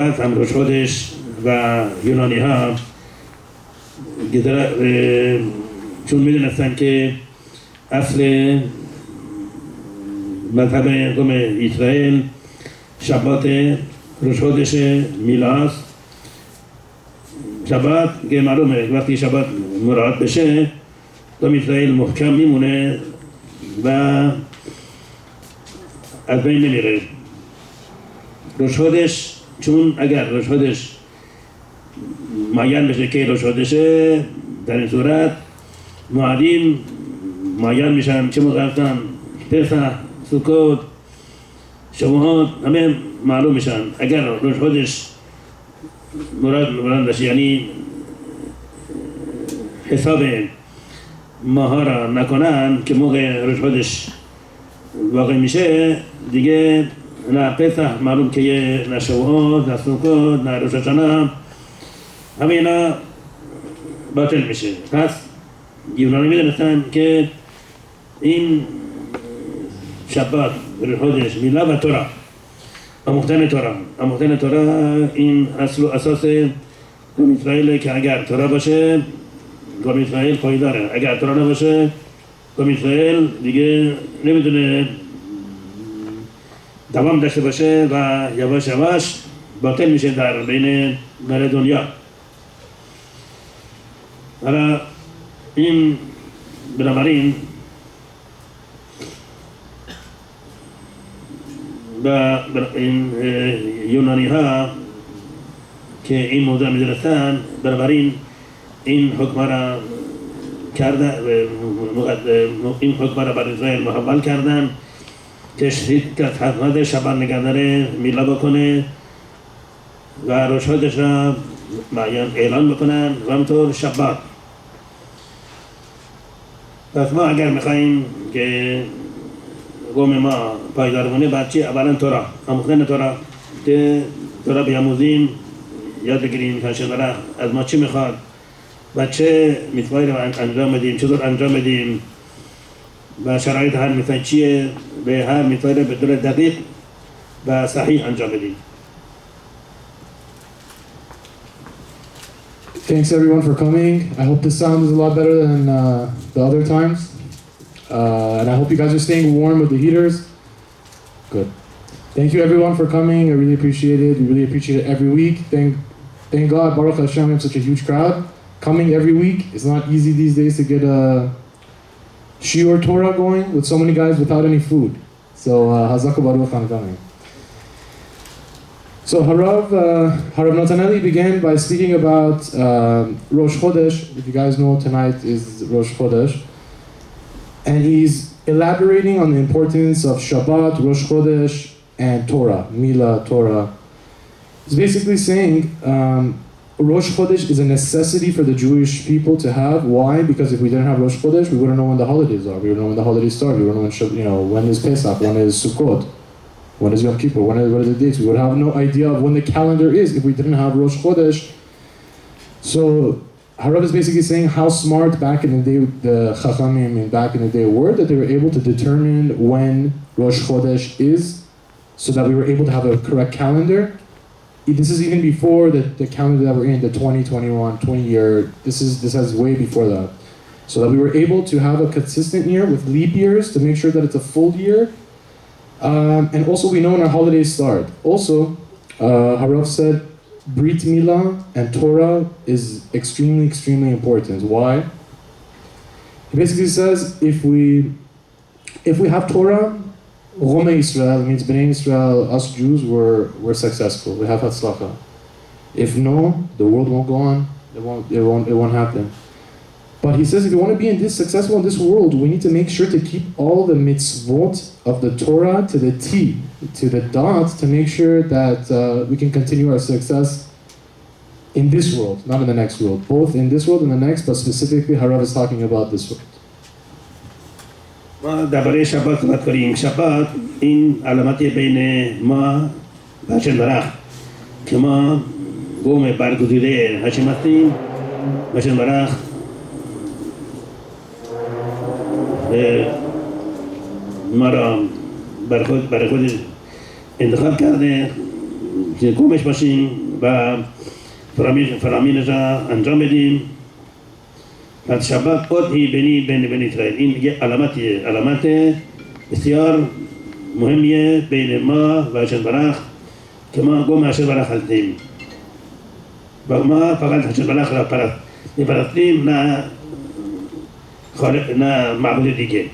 هم روش خودش و یونانی ها چون میدونستن که اصل مذهب قوم اسرائیل شبات روش خودش میلاد شبات که معلومه وقتی شبات مراعات بشه قوم اسرائیل محکم میمونه و از بین نمیره. روش خودش چون اگر روش خودش معین بشه که روش خودشه در این صورت معادین معین میشن چه موقع هستن پسح سکوت شبهات همه معلوم میشن. اگر روش خودش مراد بشه یعنی حساب ماها را نکنن که موقع روش خودش واقع میشه دیگه نه پسح معلوم که نه شبهات نه سکوت نه روش هاشنا همه اینا باطل میشه. پس یونانی میدونستن که این شبات روش میلاد و تورا آموختن تورا این اصل و اساس قوم اسرائیل که اگر تورا باشه قوم اسرائیل پایداره، اگر تورا نباشه قوم اسرائیل دیگه نمیتونه دوام داشته باشه و یواش یواش باطل میشه در بین دنیا. حالا این بنابراین و این یونانی ها که این موضوع می‌دونستن بنابراین این حکم را کرده این حکم را بر اسرائیل محول کردن که حکمت شبان نگهدار میلاد بکنه و روش خودش را معین اعلان بکنن و همطور شبات. پس ما اگر میخواییم که قوم ما پایدار بونه بعد چی؟ اولا تورا آموختن تورا که تورا بیاموزیم یاد بگیریم که شما از ما چی میخواد و چه میتوایی رو انجام بدیم چطور انجام بدیم و شرایط هر میتوایی چیه به هر میتوایی رو به طور دقیق و صحیح انجام بدیم. Thanks everyone for coming. I hope this sound is a lot better than the other times. And I hope you guys are staying warm with the heaters. Good. Thank you everyone for coming. I really appreciate it. We really appreciate it every week. Thank God, Baruch Hashem, we have such a huge crowd. Coming every week. It's not easy these days to get a Shiur Torah going with so many guys without any food. So Hazaka Baruch on coming. So Harav Nataneli began by speaking about Rosh Chodesh. If you guys know, tonight is Rosh Chodesh. And he's elaborating on the importance of Shabbat, Rosh Chodesh, and Torah, Mila, Torah. He's basically saying Rosh Chodesh is a necessity for the Jewish people to have. Why? Because if we didn't have Rosh Chodesh, we wouldn't know when the holidays are. We wouldn't know when the holidays start. We wouldn't know when is Pesach, when is Sukkot, when is Yom Kippur, what are the dates? We would have no idea of when the calendar is if we didn't have Rosh Chodesh. So Harav is basically saying how smart back in the day the Chachamim back in the day were, that they were able to determine when Rosh Chodesh is, so that we were able to have a correct calendar. This is even before the calendar that we're in, the 2021, 20 year, this has way before that. So that we were able to have a consistent year with leap years to make sure that it's a full year. And also we know when our holidays start. Also, Harav said, Brit Milah and Torah is extremely, extremely important. Why? He basically says if we have Torah, Rome Israel means Bnei Israel, us Jews we're successful. We have Hatzlacha. If no, the world won't go on. It won't happen. But he says if you want to be successful in this world, we need to make sure to keep all the mitzvot of the Torah to the T, to the dot, to make sure that we can continue our success in this world, not in the next world. Both in this world and the next, but specifically Harav is talking about this world. ما درباره شبات صحبت کنیم. شبات این علامتی بین ما و هشم برخ که ما قوم برگزیده هشم هستیم. هشم برخ ما را برای خود انتخاب کرده که قومش باشیم و فرامینش را انجام بدیم. پس شبات ادعی بین اسرائیل، این یه علامت بسیار مهمیه بین ما و هشم برخ که ما قوم هشم برخ هستیم و ما فقط هشم برخ را میپرستیم، نه معبود دیگه.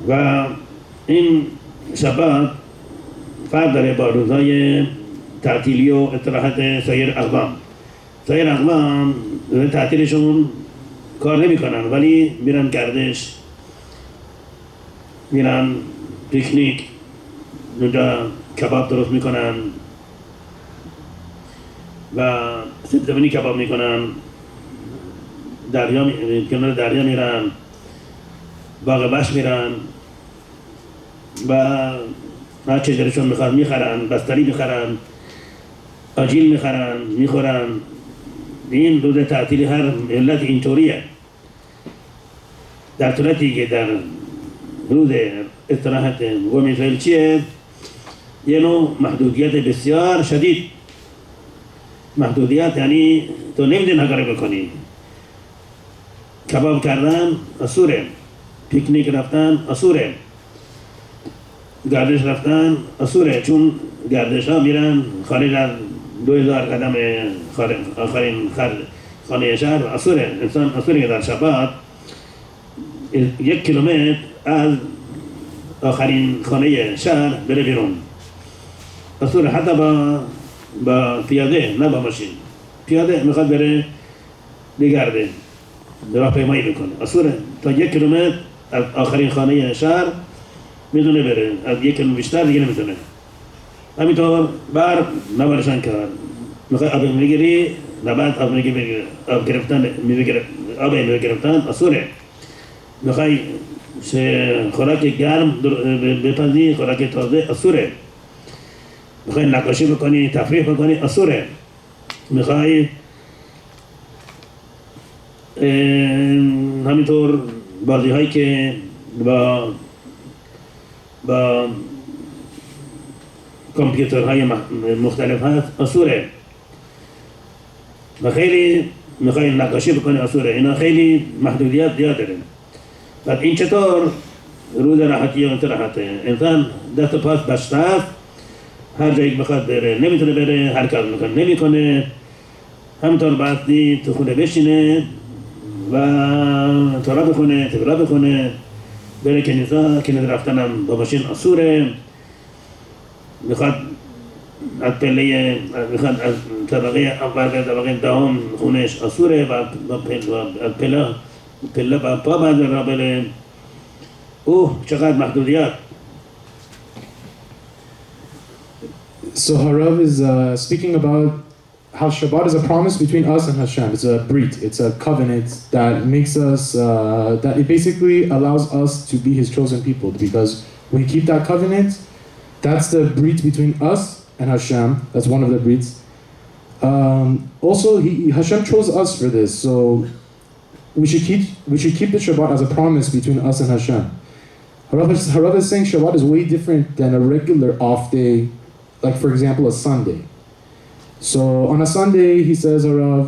و این شبات فرق داره با روزهای تعطیلی و استراحت سایر اقوام تعطیلشون کار نمی کنن ولی میرن گردش، میرن پیکنیک، اونجا کباب درست میکنن و سبزمینی کباب میکنن، کنار دریا میرن، باغ بش میرن و هر چه دلشون میخواد میخرن، بستری میخرن، آجیل میخرن، میخورن. این روز تعطیلی هر ملت اینطوریه. در صورتی که در روز استراحت قوم اسرائیل چیه؟ یه نوع محدودیت بسیار شدید. محدودیت یعنی تو نمیدونی نگاره بکنی. کباب کردن اصوره، پیکنیک رفتن اصوره، گردش رفتن اصوره، چون گردش ها میرن خارج از 2000 قدم آخرین خانه شهر اصوره. انسان اصوره که در شبات 1 کیلومتر از آخرین خانه شهر بره بیرون. اصوره حتی با پیاده، نه با ماشین. پیاده میخواد بره بگرده، راه پیمایی بکنه، اصوره تا 1 کیلومتر از آخرین خانه شهر میدونه بره، از 1 کیلومتر بیشتر دیگه نمیتونه. همینطور نبرشن کرد. میخوای آب میگیری، نباید آب گرفتن اصوره. میخوای خوراک گرم بپزی، خوراک تازه اصوره. میخوای نقاشی بکنی، تفریح بکنی اصوره. میخوای همینطور بازی هایی که با کامپیوترهای مختلف هست اصوره. و خیلی میخوای نقاشی بکنی اصوره. اینا خیلی محدودیت زیاد داره. بعد این چطور روز راحتی و استراحته؟ انسان دست و پاس بسته است، هر جایی بخواد بره نمیتونه بره، هر کار میکنه نمیکنه. همینطور بعضی تو خونه بشینه و تورا بخونه، تقرا بخونه، بره کنیسه رفتنم با ماشین اصوره. میخواد از طبقه اول به طبقه دهم خونش اصوره و پله با پا باید را بره. چقدر محدودیت. So Harav is speaking about how Shabbat is a promise between us and Hashem. It's a brit, it's a covenant that makes us, that it basically allows us to be His chosen people, because when we keep that covenant, that's the brit between us and Hashem. That's one of the brits. Also, Hashem chose us for this, so we should keep the Shabbat as a promise between us and Hashem. Harav is saying Shabbat is way different than a regular off day, like for example a Sunday. So on a Sunday, he says, Harav,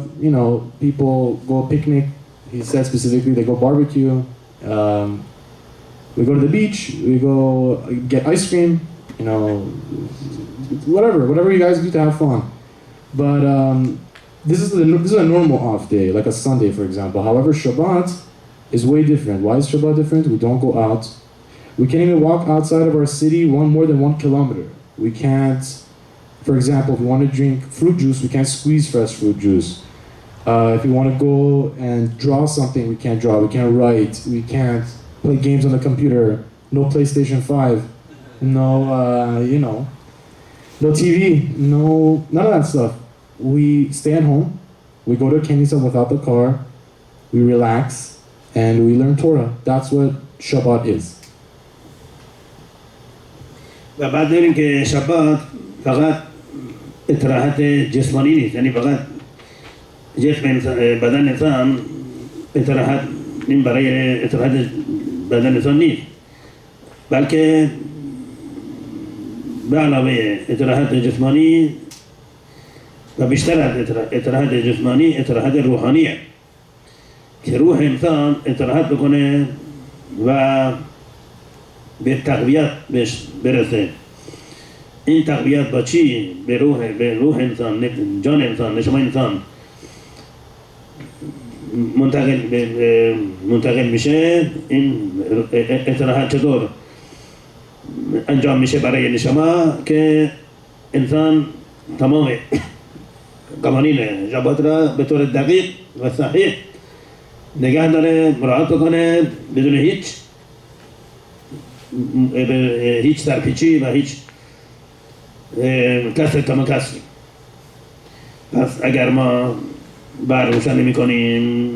people go picnic. He said specifically they go barbecue. We go to the beach. We go get ice cream. Whatever you guys do to have fun. But this is a normal off day, like a Sunday, for example. However, Shabbat is way different. Why is Shabbat different? We don't go out. We can't even walk outside of our city more than 1 kilometer. We can't, for example, if we want to drink fruit juice, we can't squeeze fresh fruit juice. If we want to go and draw something, we can't draw. We can't write. We can't play games on the computer. No PlayStation 5. No, no TV. No, none of that stuff. We stay at home. We go to Kenisa without the car. We relax and we learn Torah. That's what Shabbat is. و بعد داریم که شبات فقط استراحت جسمانی نیست، یعنی فقط بدن انسان استراحت این برای استراحت بدن انسان نیست، بلکه به علاوه استراحت جسمانی و بیشتر از استراحت جسمانی استراحت روحانیه که روح انسان استراحت بکنه و به تقویت برسه. این تقویت با چی؟ به روح انسان، جان انسان، نشما انسان منتقل میشه. این استراحت چطور انجام میشه برای نشما که انسان تمام قوانین شبات را به طور دقیق و صحیح نگه داره، مراعات بکنه بدون هیچ سرپیچی و هیچ کسر کم کسری. پس اگر ما برق روشن نمی کنیم،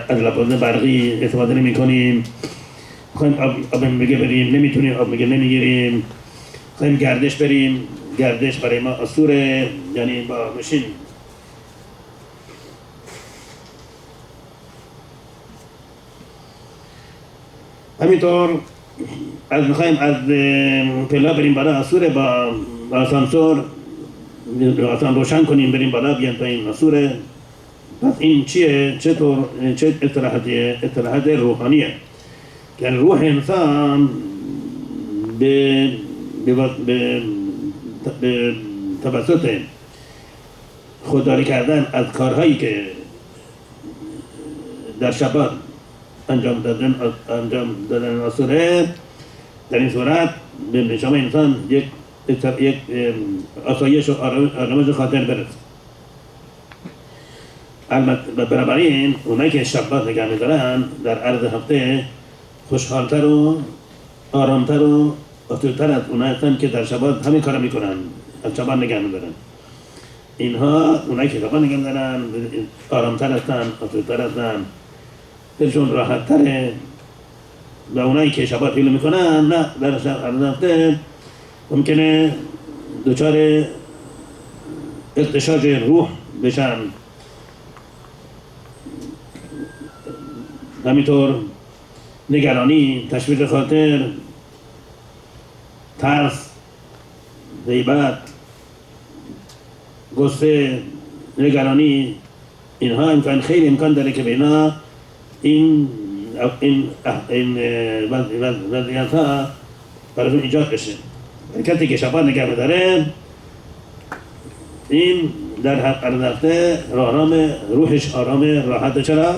از لباس برقی استفاده نمی کنیم، خواهیم آب میگه بریم نمیتونیم، آب میگه نمیگیریم، خواهیم گردش بریم، گردش برای ما اسطوره، یعنی با ماشین همینطور از میخوایم از پلا بریم بالا اسطوره با آسانسور آسان روشن کنیم بریم بالا بیان پایین اسطوره. پس این چیه؟ چطور؟ چه استراحتیه؟ استراحت روحانیه که روح انسان به توسط خودداری کردن از کارهایی که در شبات انجام دادن اسطوره، در این صورت به نشما انسان یک آسایش و آرامش خاطر برسه. البته بنابراین اونایی که شبات نگه می‌دارن در عرض هفته خوشحالتر و آرامتر و آسوده‌تر از اونایی هستن که در شبات همین کارا میکنن، از شبات نگه می‌دارن. اینها اونایی که شبات نگه می‌دارن آرامتر هستن، آسوده‌تر هستن، دلشون راحت‌تره. و اونایی که شبات حیله میکنن نه، در عرض هفته ممکنه دچار اغتشاش روح بشن. همینطور نگرانی، تشویش خاطر، ترس، غیبت، غصه، نگرانی، اینها خیلی امکان داره که بینا این وضعیت ها براشون ایجاد بشه. کسی که شبات نگه می‌داره این در عرض هفته روحش آرام راحت. چرا؟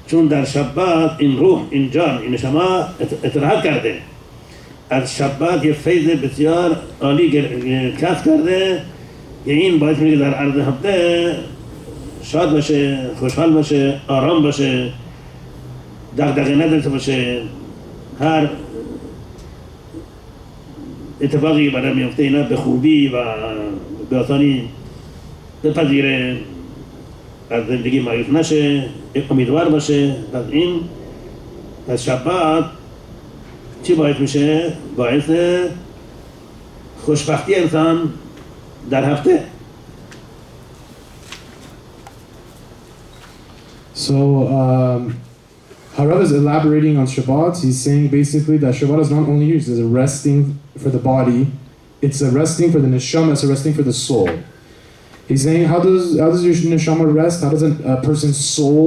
چون در شبات این روح، این جان، این نشما استراحت کرده، از شبات یه فیض بسیار عالی کسب کرده که این باعث میشه در عرض هفته شاد باشه، خوشحال باشه، آرام باشه، دغدغه نداشته باشه. هر اتفاقی برای میفته اینا به خوبی و به آسانی بپذیره، از زندگی مایوس نشه، امیدوار باشه. پس این از شبات چی باعث میشه؟ باعث خوشبختی انسان در هفته. So Harav is elaborating on Shabbat. He's saying basically that Shabbat is not only used as a resting for the body, it's a resting for the neshama, it's a resting for the soul. He's saying, how does your neshama rest? How does a person's soul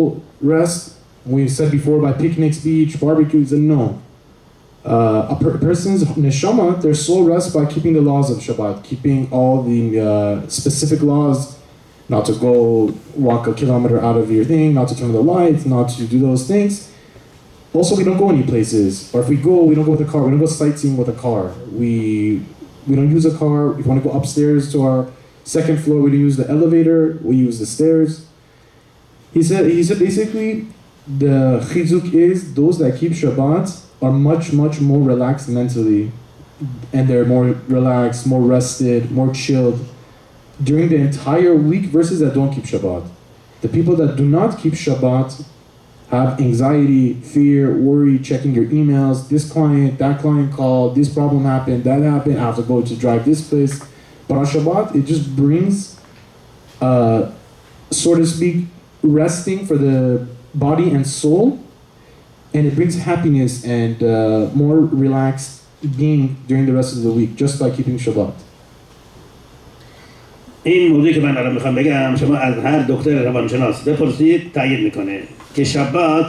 rest? We said before by picnics, beach, barbecues, and no. A person's neshama, their soul rests by keeping the laws of Shabbat, keeping all the specific laws, not to go walk a kilometer out of your thing, not to turn on the lights, not to do those things. Also, we don't go any places, or if we go, we don't go with a car. We don't go sightseeing with a car. We don't use a car. If we want to go upstairs to our second floor, we don't use the elevator. We use the stairs. He said basically the chizuk is those that keep Shabbat are much more relaxed mentally, and they're more relaxed, more rested, more chilled during the entire week versus that don't keep Shabbat. The people that do not keep Shabbat have anxiety, fear, worry, checking your emails, this client, that client called, this problem happened, that happened, I have to go to drive this place. But on Shabbat, it just brings, so to speak, resting for the body and soul, and it brings happiness and more relaxed being during the rest of the week just by keeping Shabbat. این موضوعی که من الان میخوام بگم شما از هر دکتر روانشناس بپرسید تایید میکنه که شبات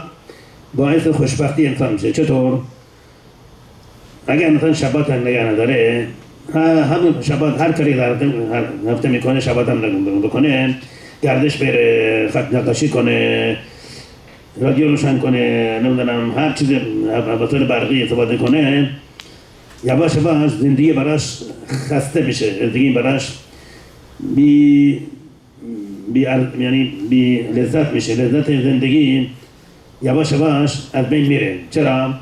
باعث خوشبختی انسان میشه. چطور؟ اگر مثلا شبات هم نگه نداره همون شبات هر کاری در هفته میکنه شبات هم بکنه، گردش بره، خط نقاشی کنه، رادیو روشن کنه، نمیدونم هر چیز بطور برقی استفاده کنه، یواش یواش زندگی براش خسته میشه، زندگی براش یعنی بی لذت میشه. لذت زندگی یواش یواش از بین میره. چرا؟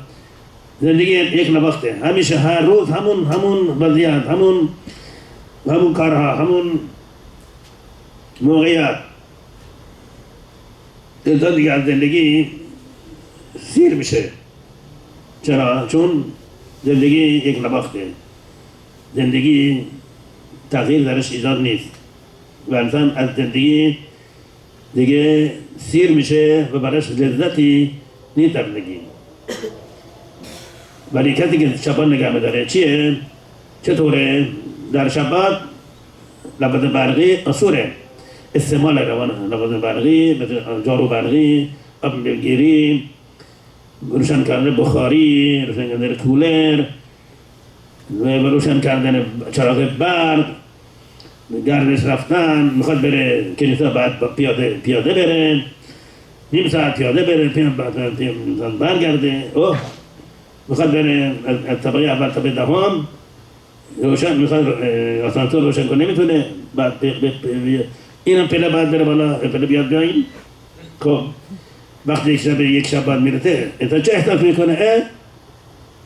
زندگی یک نواخته، همیشه هر روز همون وضعیت، همون کارها، همون موقعیت. انسان دیگه از زندگی سیر میشه. چرا؟ چون زندگی یک نواخته، زندگی تغییر درش ایجاد نیست و انسان از زندگی دیگه سیر میشه و براش لذتی نیست در زندگی. ولی کسی که شبات نگه می‌داره چیه؟ چطوره؟ در شبات لباس برقی اصوره، استعمال لباس برقی مثل جارو برقی، آب گیری، روشن کردن بخاری، روشن کردن کولر و روشن کردن چراغ برق، گردش رفتن، میخواد بره کنیسا بعد پیاده بره، نیم ساعت پیاده بره، برگرده. میخواد بره از طبقه اول تا به دهم روشن، میخواد آسانسور روشن کنه نمیتونه، بعد اینم پله بعد بره بالا، پله بیاد بیاین. خب وقتی یک شب بعد میرته انسان چه احساس میکنه؟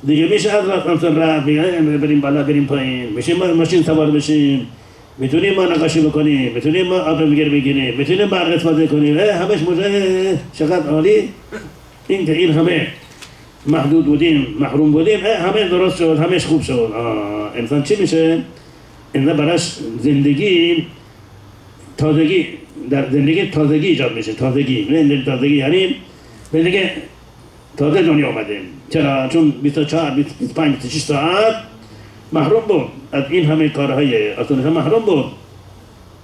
دیگه میشه از آسانسور رفت، بریم بالا بریم پایین، میشه ماشین سوار بشیم، میتونیم ما نقاشی بکنیم، میتونیم ما آب بگیریم، میتونیم برق استفاده کنیم. همش موزه چقدر عالی. این همه محدود بودیم، محروم بودیم، همه درست شد، همش خوب شد. انسان چی میشه؟ انسان براش زندگی تازگی، در زندگی تازگی ایجاد میشه. تازگی یعنی زندگی تازه دنیا آمده. چرا؟ چون 24 25 26 ساعت محروم بود از این همه کارهای آسونه، محروم بود.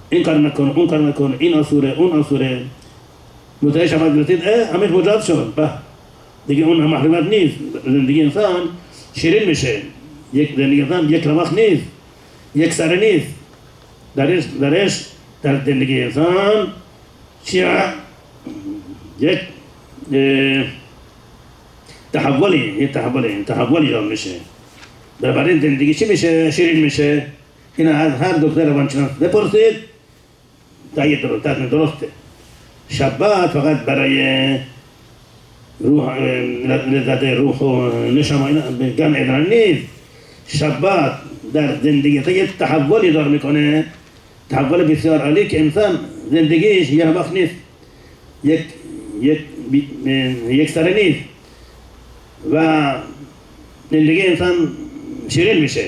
این کار نکن، اون کار نکن، این آسوره، اون آسوره. متوجه شما رسید همه مجاد شد. دیگه اون محرومیت نیست. زندگی انسان شیرین میشه. زندگی انسان یک رمق نیست، یک سره نیست. درش در زندگی انسان چیه؟ یک تحولی ایجاد میشه. بنابراین زندگی چی میشه؟ شیرین میشه. این از هر دکتر روانشناس بپرسید تایید درسته. شبات فقط برای روح، لذت روح و نشما گم ادران نیست. شبات در زندگی یک تحولی دار میکنه، تحول بسیار عالی که انسان زندگیش یه وقت نیست، یک سره نیست و زندگی انسان شیرین میشه.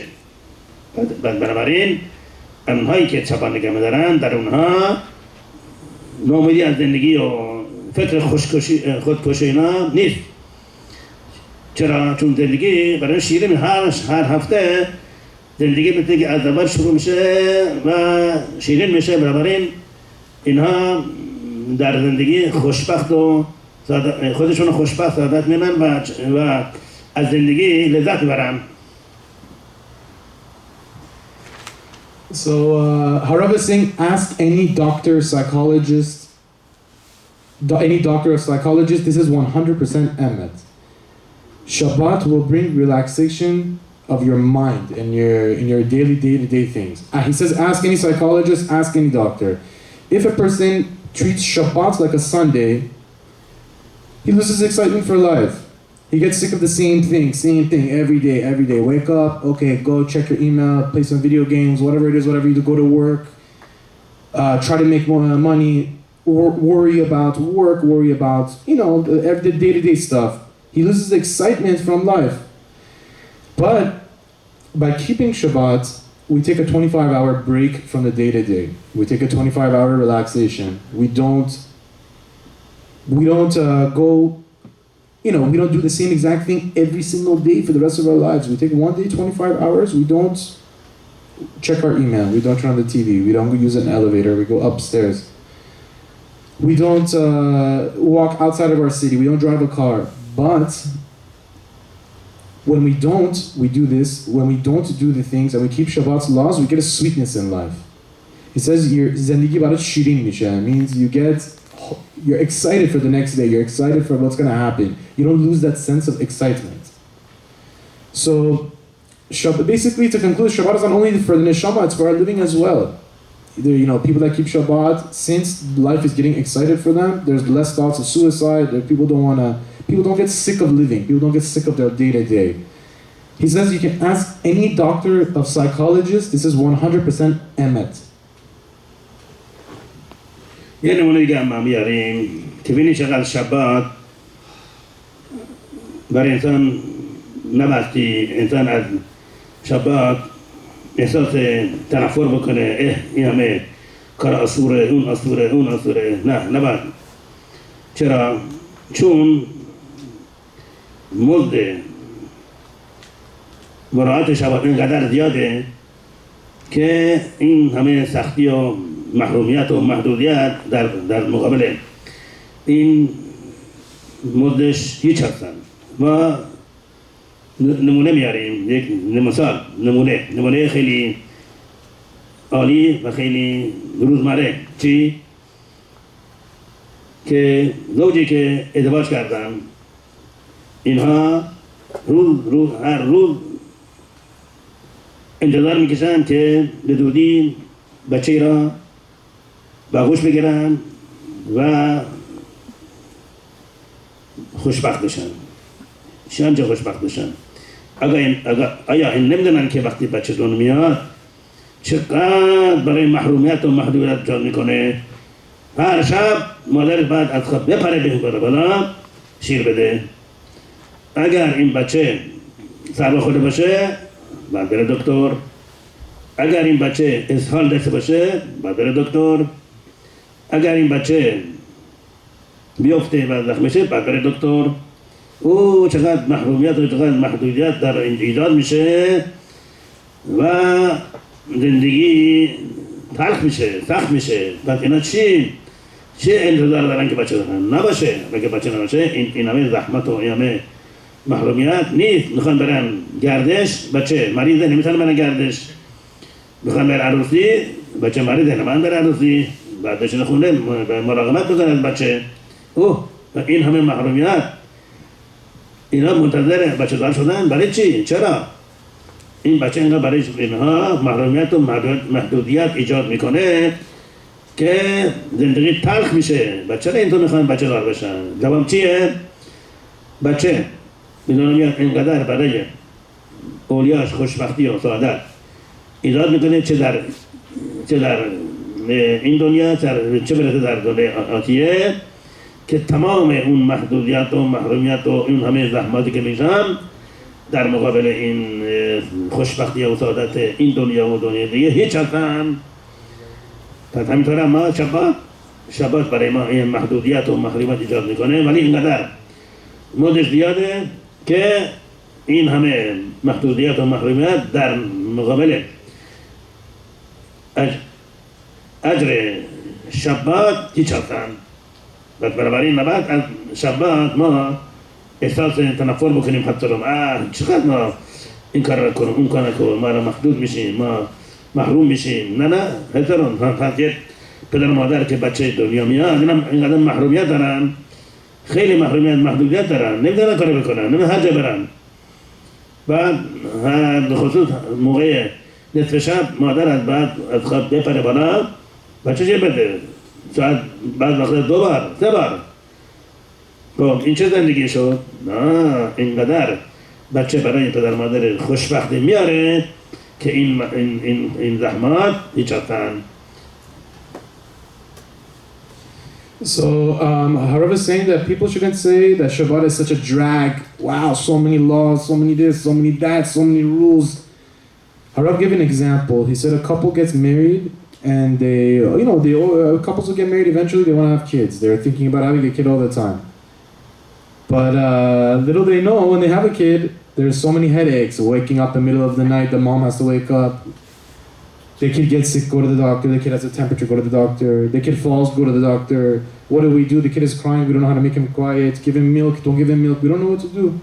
بنابراین اونهایی که شبات نگه می‌دارن در اونها نومیدی از زندگی و فکر خودکشی اینا نیست. چرا؟ چون زندگی برای شیرین هر هفته زندگی مثل که از اول شروع میشه و شیرین میشه. بنابراین اینها در زندگی خوشبخت و خودشون خوشبخت سعادت میمن و از زندگی لذت میبرن. So Harav is saying, ask any doctor, psychologist, any doctor or psychologist, this is 100% emet. Shabbat will bring relaxation of your mind and in your daily day-to-day things. He says, ask any psychologist, ask any doctor. If a person treats Shabbat like a Sunday, he loses excitement for life. He gets sick of the same thing every day. Wake up, okay, go check your email, play some video games, whatever it is, whatever you do, go to work, try to make more money, or worry about work, worry about, the day-to-day stuff. He loses excitement from life. But by keeping Shabbat, we take a 25-hour break from the day-to-day. We take a 25-hour relaxation. We don't go, we don't do the same exact thing every single day for the rest of our lives. We take one day, 25 hours, we don't check our email, we don't turn on the TV, we don't use an elevator, we go upstairs. We don't walk outside of our city, we don't drive a car. But when we don't, we do this, when we don't do the things and we keep Shabbat's laws, we get a sweetness in life. He says, zendigi barat shirin mishe. It means you're excited for the next day, you're excited for what's going to happen. You don't lose that sense of excitement. So, basically to conclude, Shabbat is not only for the neshama, it's for our living as well. People that keep Shabbat, since life is getting excited for them, there's less thoughts of suicide, people don't get sick of living, people don't get sick of their day-to-day. He says you can ask any doctor of psychologist, this is 100% emet. یه نمونه دیگه هم بیاریم که ببینید چقدر شبات برای انسان نبستی انسان از شبات احساس تنفر بکنه این همه کار اسوره اون اسوره نه نباید. چرا؟ چون مزد مراعات شبات اینقدر زیاده که این همه سختی و محرومیت و محدودیت در مقابل این مزدش هیچ هستن. و نمونه میاریم، یک نمونه خیلی عالی و خیلی روزمره. چی؟ که زوجی که ازدواج کردن اینها هر روز انتظار میکشن که به زودی بچه را به آغوش بگیرن و خوشبخت بشن. چه خوشبخت بشن؟ آیا این نمیدونن که وقتی بچه دون میاد چقدر برای محرومیت و محدودیت ایجاد میکنه؟ هر شب مادر بعد از خواب بپره به بالا شیر بده. اگر این بچه سر خورده باشه بعد بره دکتر. اگر این بچه اسهال داشته باشه بعد بره دکتر. اگر این بچه بیفته و زخم بشه بعد بره دکتر. او چقدر محرومیت و چقدر محدودیت در ایجاد میشه و زندگی تلخ میشه، سخت میشه. پس اینا چه انتظار دارن که بچه نباشه؟ اگه بچه نباشه این همه زحمت و این همه محرومیت نیست. میخوان برن گردش، بچه مریضه نمیتونه برن گردش. میخوان برن عروسی، بچه مریضه نمیتونه برن عروسی. بعدش نخونده مراقبت بکنن از بچه. این همه محرومیت اینا منتظر بچه دار شدن برای چی؟ چرا؟ این بچه اینقدر برای اینها محرومیت و محدودیت ایجاد میکنه که زندگی تلخ میشه. بچه را اینطور میخوان بچه دار بشن. جواب چیه؟ بچه بدون میاد اینقدر برای اولیاش خوشبختی و سعادت ایجاد میکنه چه در این دنیا چه برسه در دنیا آتیه که تمام اون محدودیت و محرومیت و اون همه زحماتی که میشن در مقابل این خوشبختی و سعادت این دنیا و دنیا دیگه هیچ هستن. پس همینطور ما شبات برای ما این محدودیت و محرومیت ایجاد میکنه، ولی اینقدر مدش زیاده که این همه محدودیت و محرومیت در مقابل اجر شبات هیچ هستن. بس بنابراین نباید از شبات ما احساس تنفر بکنیم. حتی چقدر ما این کار را کنیم اون کار را کنیم، ما را محدود میشیم، ما محروم میشیم. نه هزاران حتی پدر مادر که بچه دنیا میاد اینقدر محرومیت دارن، خیلی محدودیت دارن، نمیدونن کار بکنن، نمیدونن هر جا برن. بعد خصوص موقع نصف شب مادر از خواب بپره بالا بچه چه بده؟ شاید بعد وقت 2 بار 3 بار. خب این چه زندگی شد؟ نه اینقدر بچه برای پدر مادر خوشبختی میاره که این زحمات هیچ هستن. So, Harav is saying that people shouldn't say that Shabbat is such a drag. Wow, so many laws, so many this, so many that, so many rules. Harav gave an example. He said a couple gets married and couples will get married eventually, they want to have kids. They're thinking about having a kid all the time. But little they know, when they have a kid, there's so many headaches. Waking up in the middle of the night, the mom has to wake up. The kid gets sick, go to the doctor. The kid has a temperature, go to the doctor. The kid falls, go to the doctor. What do we do? The kid is crying, we don't know how to make him quiet. Give him milk, don't give him milk. We don't know what to do.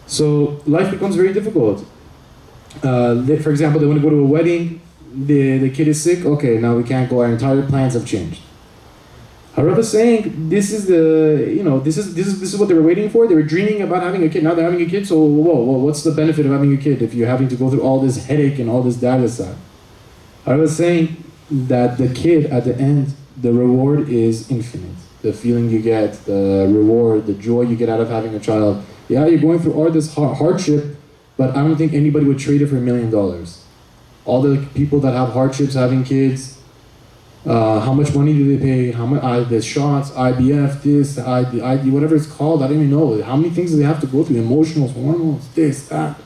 So life becomes very difficult. For example, they want to go to a wedding. The kid is sick. Okay, now we can't go. Our entire plans have changed. Harav is saying this is what they were waiting for. They were dreaming about having a kid. Now they're having a kid. So what's the benefit of having a kid if you're having to go through all this headache and all this dagasa? I was saying that the kid at the end, the reward is infinite. The feeling you get, the reward, the joy you get out of having a child. Yeah, you're going through all this hardship, but I don't think anybody would trade it for $1 million. All the people that have hardships having kids, how much money do they pay? How much the shots, IBF, this, the ID, whatever it's called, I don't even know. How many things do they have to go through? Emotionals, hormones, this, that.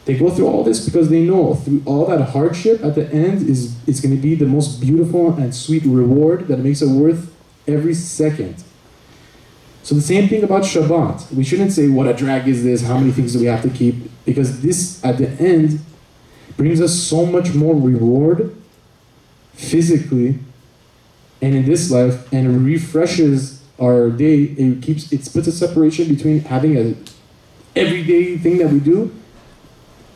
They go through all this because they know through all that hardship at the end it's going to be the most beautiful and sweet reward that makes it worth every second. So the same thing about Shabbat. We shouldn't say what a drag is this, how many things do we have to keep, because this at the end brings us so much more reward physically and in this life, and it refreshes our day. It puts a separation between having a everyday thing that we do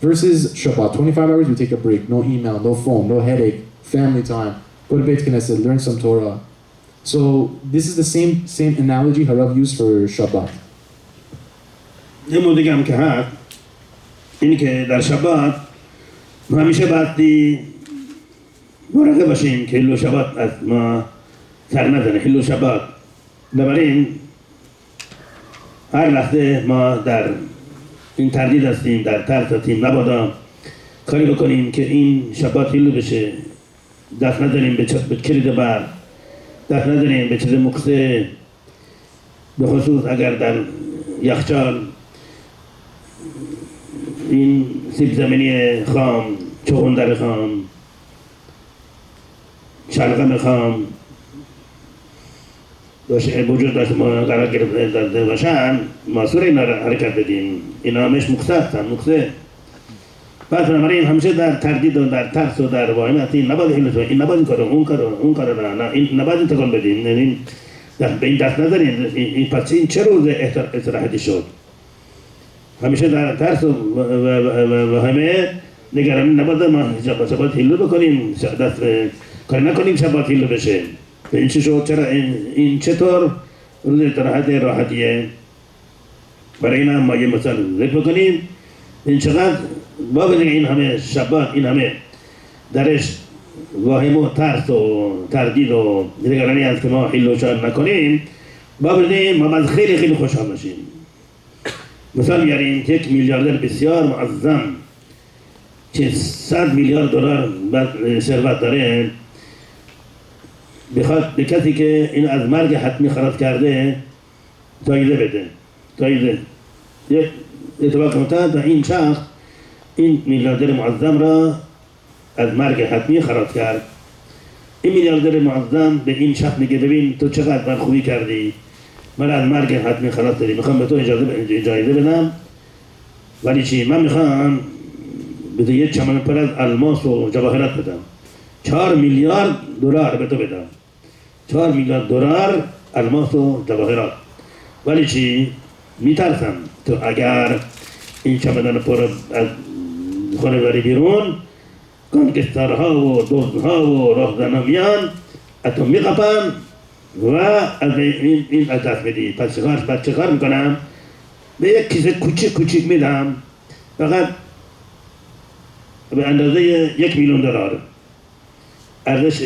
versus Shabbat. 25 hours, we take a break. No email, no phone, no headache, family time. Go to Beit Knesset, learn some Torah. So this is the same analogy Harav used for Shabbat. نمو دیگه هم که هست اینی که در شبات ما همیشه باید مراقب باشیم که حلو شبات از ما سر نزنه. حلو شبات بنابراین هر لحظه ما در این تردید هستیم، در ترس هستیم. نبادا کاری بکنیم که این شبات حلو بشه. دست نداریم به کلید بر، دست نداریم به چیز مقصه، به خصوص اگر در یخچال این سیب زمینی خام، چغندر خام، شلغم خام وجود داشت ما قرار گرفته باشن، ما سور اینا را حرکت بدیم. اینا همش مقصه هستن، مقصه. پس بنابراین همیشه در تردید و در ترس و در واهم هستیم. نباید این نباید این کارو، اون کارو نه، این نباید این تکان بدیم. به این دست نزنیم. پس این چه روز استراحتی شد؟ همیشه در ترس و همه نگرانی نباید ما شبات هیلو بکنیم، دست کاری نکنیم شبات هیلو بشه. این چه شد؟ چرا این چطور روز راحتیه؟ برای این هم ما یه مثال ذکر بکنیم. این چقدر با بزنیم این همه شبات، این همه درش واهم و ترس و تردید و نگرانی هست که ما هیلو شاید نکنیم. با بزنیم ما باید خیلی خوشحال باشیم. مثال بیاریم که یک میلیاردر بسیار معظم که 100 میلیارد دلار ثروت داره بخواد به کسی که این از مرگ حتمی خلاص کرده جایزه بده. جایزه یک اتفاق افتاد و این شخص این میلیاردر معظم را از مرگ حتمی خلاص کرد. این میلیاردر معظم به این شخص میگه ببین تو چقدر خوبی کردی، من از مرگ حتمی خلاص داری، میخوام به تو جایزه بدم. ولی چی؟ من میخوام به تو یک چمن پر از الماس و جواهرات بدم. 4 میلیارد دلار به تو بدم. 4 میلیارد دلار الماس و جواهرات. ولی چی؟ میترسم تو اگر این چمدان پر از خانه بری بیرون، گانگسترها و دزدها و راهزنان میان از تو میقپن و از این از دست بدی. پس چه کار میکنم؟ به یک کیسه کوچیک میدم، فقط به اندازه 1 میلیون دلار ارزش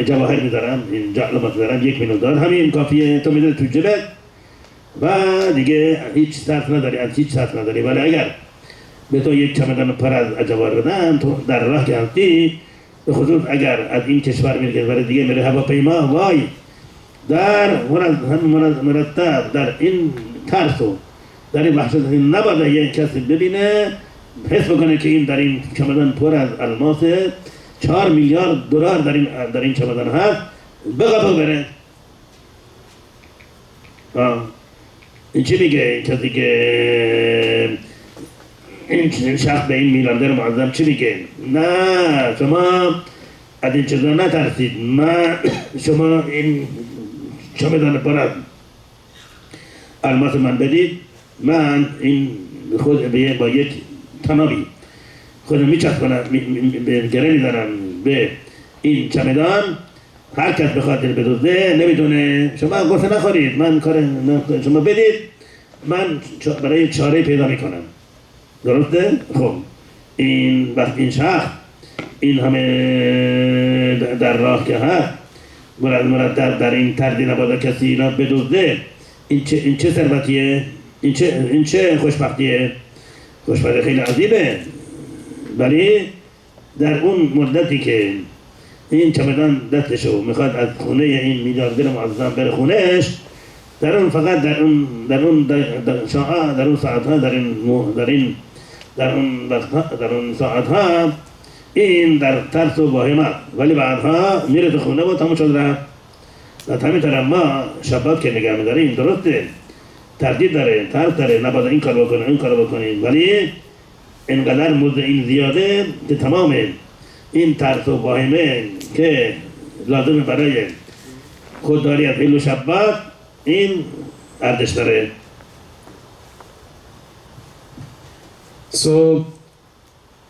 جواهر میذارم، این جعلمات میذارم. 1 میلیون دلار همین کافیه، تو میذاری تو جبت و دیگه هیچ صرف نداری. ولی اگر به تو یک چمدان پر از جواهر بدم، تو در راه که هستی، به خصوص اگر از این کشور میره برای دیگه میره هواپیما، وای در مرتب در این ترس و در این وحشت نباید یک کسی ببینه حس بکنه که این در این چمدان پر از الماس 4 میلیارد دلار در این چمدان هست، بقبل بره. این چی میگه کسی که این شخص به این میلیاردر معظم چی میگه؟ نه شما از این چیزا نترسید، شما این چمدان پر الماس من بدید، من این خود با یک تنابی خودم میچسبونم، گره میزنم به این چمدان، هر کس بخواد بدزده نمیدونه، شما گفته نخورید، من کار شما بدید، من برای چاره پیدا میکنم. درسته؟ خب این وقت این شخص این همه در راه که هست مرتب در این تردید نبادا کسی را بدزده، این چه ثروتیه؟ این چه خوشبختیه؟ خوشبختی خیلی عظیمه. ولی در اون مدتی که این چمدان دستشو میخواد از خونه این میلیاردر معظم بره خونهش، در اون فقط در اون ساعتها در اون ساعتها این در ترس و واهمه، ولی بعدها میره تو خونه و تمام شد رفت. از همین طرف ما شباب که نگه میداریم، درسته تردید داره، ترس داره، نباید این کار بکنه این کار بکنیم، ولی اینقدر مزد این زیاده که تمام این ترس و واهمه که لازمه برای خودداری از حل و شباب این ارزش داره. So,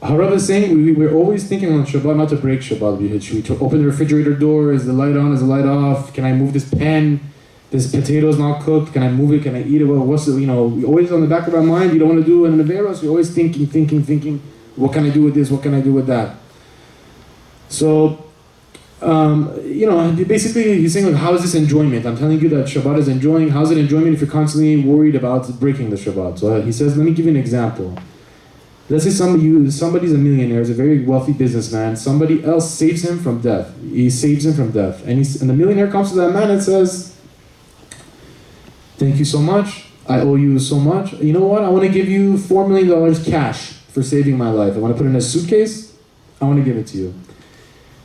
Harav is saying we're always thinking on Shabbat not to break Shabbat. Should we open the refrigerator door? Is the light on? Is the light off? Can I move this pan? This potato is not cooked. Can I move it? Can I eat it? Well, what's the, always on the back of our mind. You don't want to do an Averos. You're always thinking. What can I do with this? What can I do with that? So, basically he's saying, like, how is this enjoyment? I'm telling you that Shabbat is enjoying. How's it enjoyment if you're constantly worried about breaking the Shabbat? So he says, let me give you an example. Let's say somebody's a millionaire, is a very wealthy businessman. Somebody else saves him from death. He saves him from death. And the millionaire comes to that man and says, thank you so much. I owe you so much. You know what? I want to give you $4 million cash for saving my life. I want to put it in a suitcase. I want to give it to you.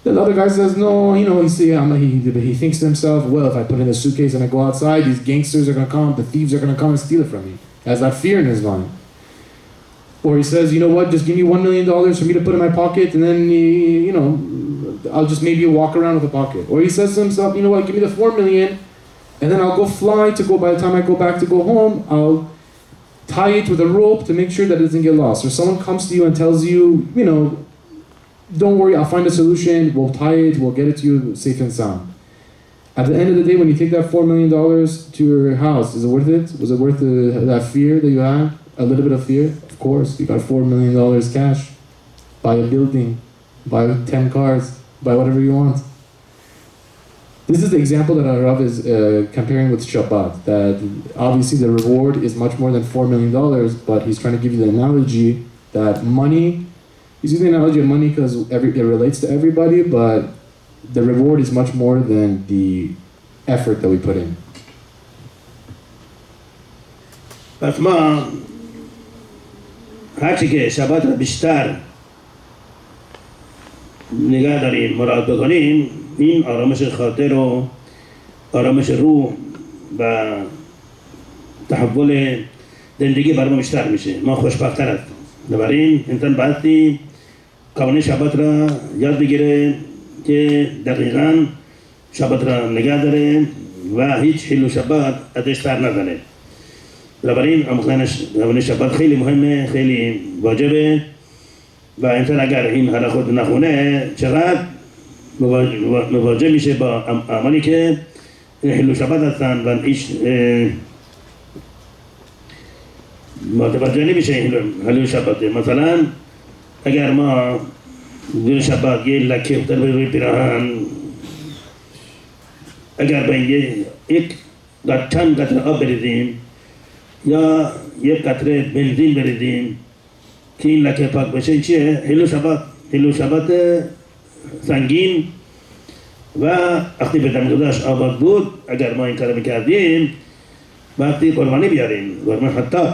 The other guy says, no, he thinks to himself, well, if I put it in a suitcase and I go outside, these gangsters are going to come, the thieves are going to come and steal it from me. He has that fear in his mind. Or he says, you know what, just give me $1 million for me to put in my pocket, and then, I'll just maybe walk around with a pocket. Or he says to himself, you know what, give me the $4 million, and then I'll go fly by the time I go back to go home, I'll tie it with a rope to make sure that it doesn't get lost. Or someone comes to you and tells you, don't worry, I'll find a solution, we'll tie it, we'll get it to you safe and sound. At the end of the day, when you take that $4 million to your house, is it worth it? Was it worth that fear that you had? A little bit of fear? Of course, you got $4 million cash. Buy a building, buy 10 cars, buy whatever you want. This is the example that Harav is comparing with Shabbat, that obviously the reward is much more than $4 million, but he's trying to give you the analogy that money, he's using the analogy of money because it relates to everybody, but the reward is much more than the effort that we put in. پس ما هرچی که شبات را بیشتر نگاه داریم، مراعات بکنیم، این آرامش خاطر و آرامش روح و تحول زندگی برای ما بیشتر میشه، ما خوشبخت‌تر هستیم. بنابراین انسان بایستی قوانین شبات را یاد بگیره که دقیقاً شبات را نگاه داره و هیچ حل و شبات ازش سر نزنه. بنابراین آموختن شبات خیلی مهمه، خیلی واجبه و انسان اگر این حالا خود نخونه چقدر مواجه میشه با اعمالی که حل و شبات هستن و هیچ متوجه نمیشه حل و شباته. مثلا اگر ما روی شبات یه لکه افتاد روی پیراهن، اگر به یک چند قطره آب بریزیم یا یک قطره بنزین بریزیم که این لکه پاک بشه، این چیه؟ حل و شبات سنگین و وقتی به دمگذاش آباد بود، اگر ما این کار میکردیم وقتی قربانی بیاریم قربان حتی.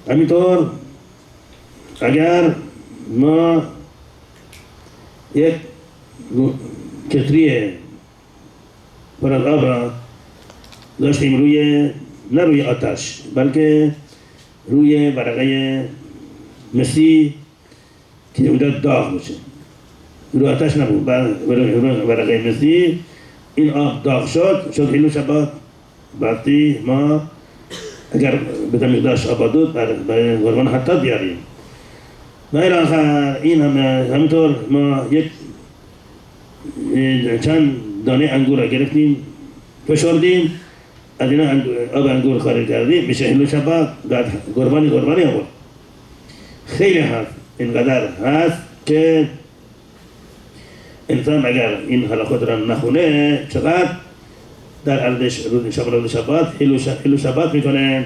همینطور اگر ما یک کتری پر از آب را داشتیم نه روی آتش بلکه روی ورقه مسی که اونجا داغ میشه، روی آتش نبود، روی ورقه مسی این آب داغ شد حیلول شبات. وقتی ما اگر به مقدارش آبادود برای قربان حتی بیاریم و الی آخر. این همینطور ما چند دانه انگور را گرفتیم فشردیم، از اینا آب انگور خارج کردیم، میشه حیلول شبات. قربانی آورد. خیلی هست، اینقدر هست که انسان اگر این حلقات را نخونه چقدر در ارزش روز شبات حیلول شبات میکنه.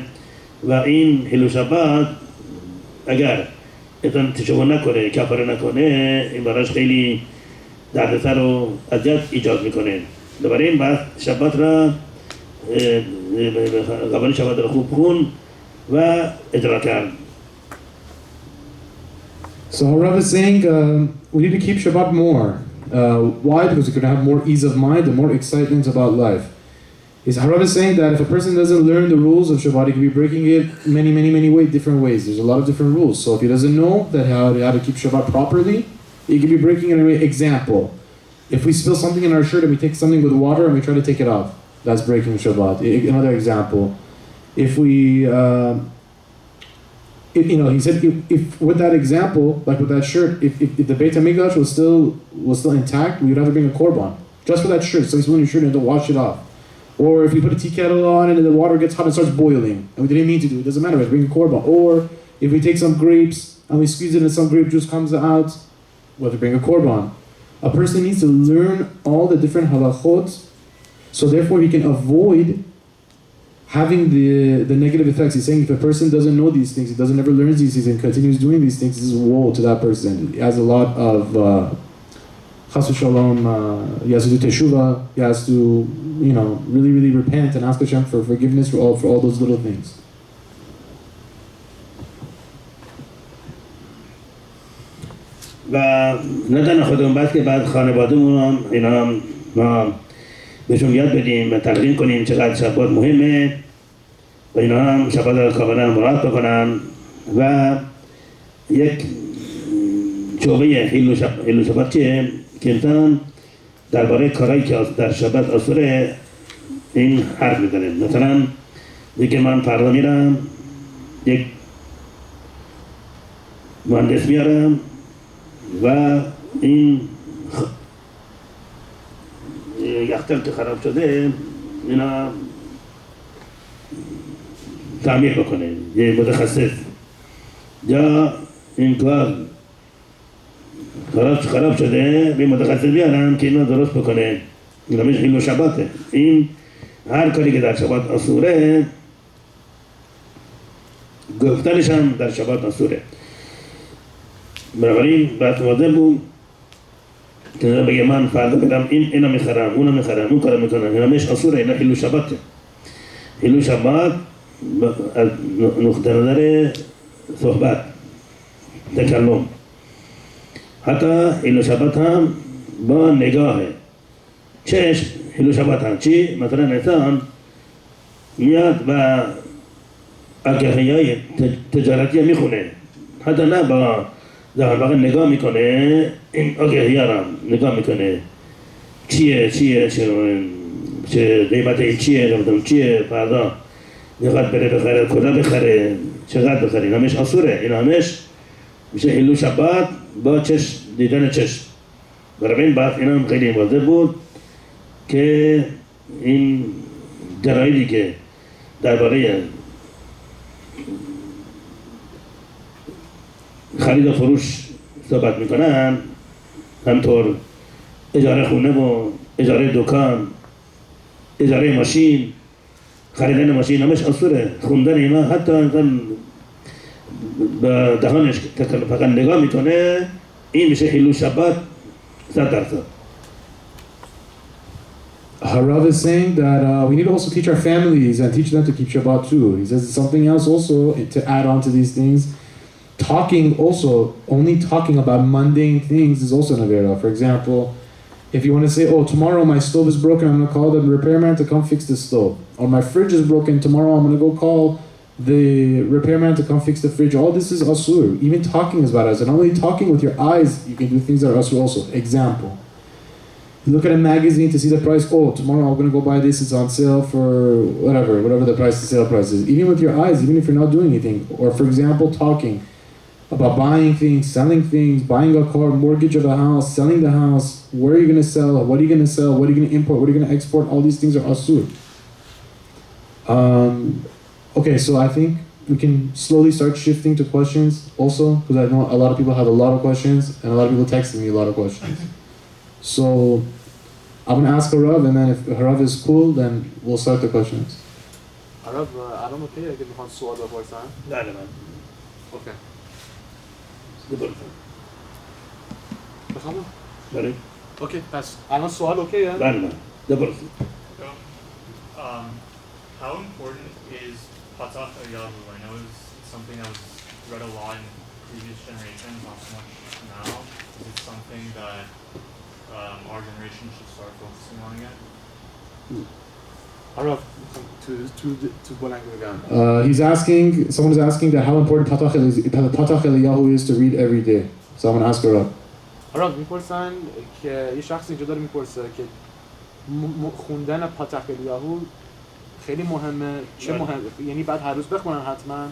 و این حیلول شبات اگر انسان تشبه نکنه، کفاره نکنه، این براش خیلی دردسر و اذیت ایجاد میکنه. دوباره این بحث شبات را قبل شبات را خوب خون و اجرا کرد. So Harav is saying we need to keep Shabbat more. Why? Because we can have more ease of mind and more excitement about life. Harav is saying that if a person doesn't learn the rules of Shabbat, he can be breaking it many different ways. There's a lot of different rules. So if he doesn't know that how to keep Shabbat properly, he can be breaking it anyway. Example, if we spill something in our shirt and we take something with water and we try to take it off, that's breaking Shabbat. Another example, if we he said if with that example, like with that shirt, if the Beit HaMikdash was still intact, we would have to bring a korban just for that shirt. So he's pulling your shirt and to wash it off. Or if we put a tea kettle on and the water gets hot and starts boiling, and we didn't mean to do it, doesn't matter, we bring a korban. Or if we take some grapes and we squeeze it and some grape juice comes out, we have to bring a korban. A person needs to learn all the different halachot, so therefore he can avoid having the negative effects. He's saying if a person doesn't know these things, he doesn't ever learn these things and continues doing these things, this is woe to that person. He has a lot of chas v'shalom, he has to do teshuvah, he has to, really repent and ask Hashem for forgiveness for all those little things. و نه تنها خودمون بس که بعد خانواده‌مون هم اینا هم ما بهشون یاد بدیم و تقدیم کنیم چقدر شبات مهمه و اینا هم شبات را کاملا مراعات بکنن. و یک شعبه حیلول شبات چیه؟ که انسان درباره کارهایی که در شبات آسوره این حرف میزنه. مثلا دیگه من فردا میرم یک مهندس میارم و این یخچال که خراب شده اینا تعمیر بکنه، یه متخصص. یا این کار خراب شده به متخصص بیارم که اینا درست بکنه. اینا میشه حیلول شباته. این هر کاری که در شبات آسوره گفتنش هم در شبات آسوره. بنابراین باید واضح بود که بگه من فردا برم اینا میخرم، اونا میخرم، اون کارا میکنم، اینا میش آسوره، اینا حیلول شباته. حیلول شبات از نقطه نظر صحبت، تکلم، حتی حیلول شبات هم با نگاهه. چشم حیلول شبات هم چی؟ مثلا انسان میاد و آگهی‌های تجارتی میخونه، حتی نه با در واقع نگاه میکنه، این آگهی‌ها را نگاه میکنه، چه قیمت این چیه، فردا میخواد بره بخره، کجا بخره، چقدر بخره. این همش آسوره، این همش میشه حیلول شبات با چشم، دیدن چشم. برای این بحث اینا هم خیلی واضح بود که این جرایدی که درباره خرید و فروش صحبت میکنن، همطور اجاره خونه و اجاره دکان، اجاره ماشین، خریدن ماشین، همش آسوره. خوندن اینا حتی انسان به دهانش فقط نگاه میکنه، این میشه حیلول شبات 100%. Harav is saying that we need to also teach our families and teach them to keep Shabbat too. He says something else also to add on to these things. Only talking about mundane things is also an avera. For example, If you want to say, oh, tomorrow my stove is broken, I'm going to call the repairman to come fix the stove. Or my fridge is broken, tomorrow I'm going to go call the repairman to come fix the fridge. All this is asur. Even talking is bad. And not only talking with your eyes, you can do things that are asur also. Example. You look at a magazine to see the price. Oh, tomorrow I'm going to go buy this. It's on sale for whatever the price, the sale price is. Even with your eyes, even if you're not doing anything. Or for example, talking about buying things, selling things, buying a car, mortgage of a house, selling the house. Where are you going to sell? What are you going to sell? What are you going to import? What are you going to export? All these things are asur. Okay, so I think we can slowly start shifting to questions also, because I know a lot of people have a lot of questions, and a lot of people texting me a lot of questions. So I'm going to ask Harav, and then if Harav is cool, then we'll start the questions. Harav, الان اوکی اگه میخوان سوال بپرسن؟ بله من اوکی. بپرسم. بخوام؟ بله. اوکی پس الان سوال اوکیه؟ بله من بپرسم. How important is Patach Eliyahu? I know it's something that was read a lot in previous generations, not so much now. Is it something that our generation should start focusing on again? Harav, to بلند بگم. He's asking, someone is asking that how important Patach Eliyahu is to read every day. So I'm going to ask Harav. Harav میپرسن که یه شخص اینجا داره میپرسه که خوندن پاتاخ الیاهو خیلی مهمه، چه مهمه؟ یعنی بعد هر روز بخونن حتما؟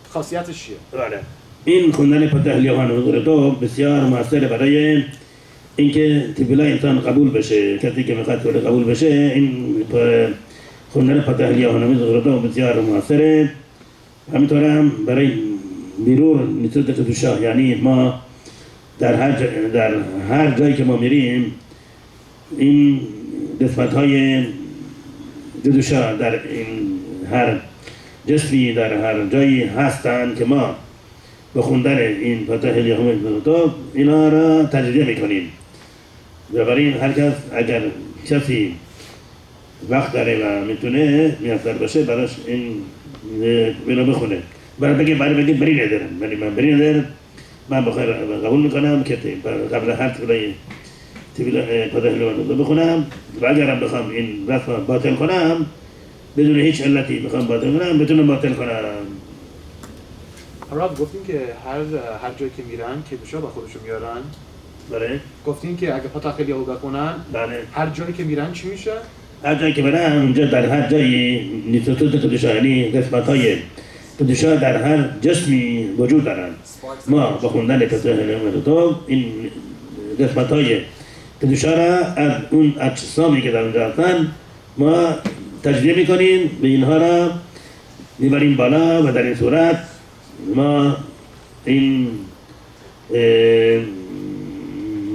خاصیتش چیه؟ بله. این خوندن پاتاخ الیاهو تو بسیار موثره برای اینکه تفیلا انسان قبول بشه. کسی که میخواد قبول بشه این خوندن پاتاخ الیاهو تو بسیار موثره. همینطور هم برای مرور نسبت قدوشا، یعنی ما در هر جایی که ما میریم این قسمت‌های قدوشا در این هر جسمی در هر جایی هستند که ما با خوندن این پاتاخ الیاهو اینا را تجربه میکنیم. بنابراین هر کس اگر کسی وقت داره و میتونه میسر باشه براش این رو بخونه. برای بگه بری ندارم، من بری ندارم، من بخیر قبول میکنم که قبل هر پاتاخ الیاهو بخونم و اگرم بخوام این رسم باطل کنم بدون هیچ علتی بخوام باطل کنم بتونم باطل کنم. هراف گفتین که هر جایی که میرن کدوشا با خودشون میارن. بله. گفتین که اگه پاتاخ الیاهو بخونن بله. هر جایی که میرن چی میشه؟ هر جایی که برن اونجا در هر جایی نیتوتوت قدوشا یعنی قسمت‌های قدوشا در هر جسمی وجود دارن. ما با خوندن پاتاخ الیاهو این قسمت‌های قدوشا را از اون اجسامی که در اونجا هستن ما تجزیه میکنیم و اینها را میبریم بالا و در این صورت ما این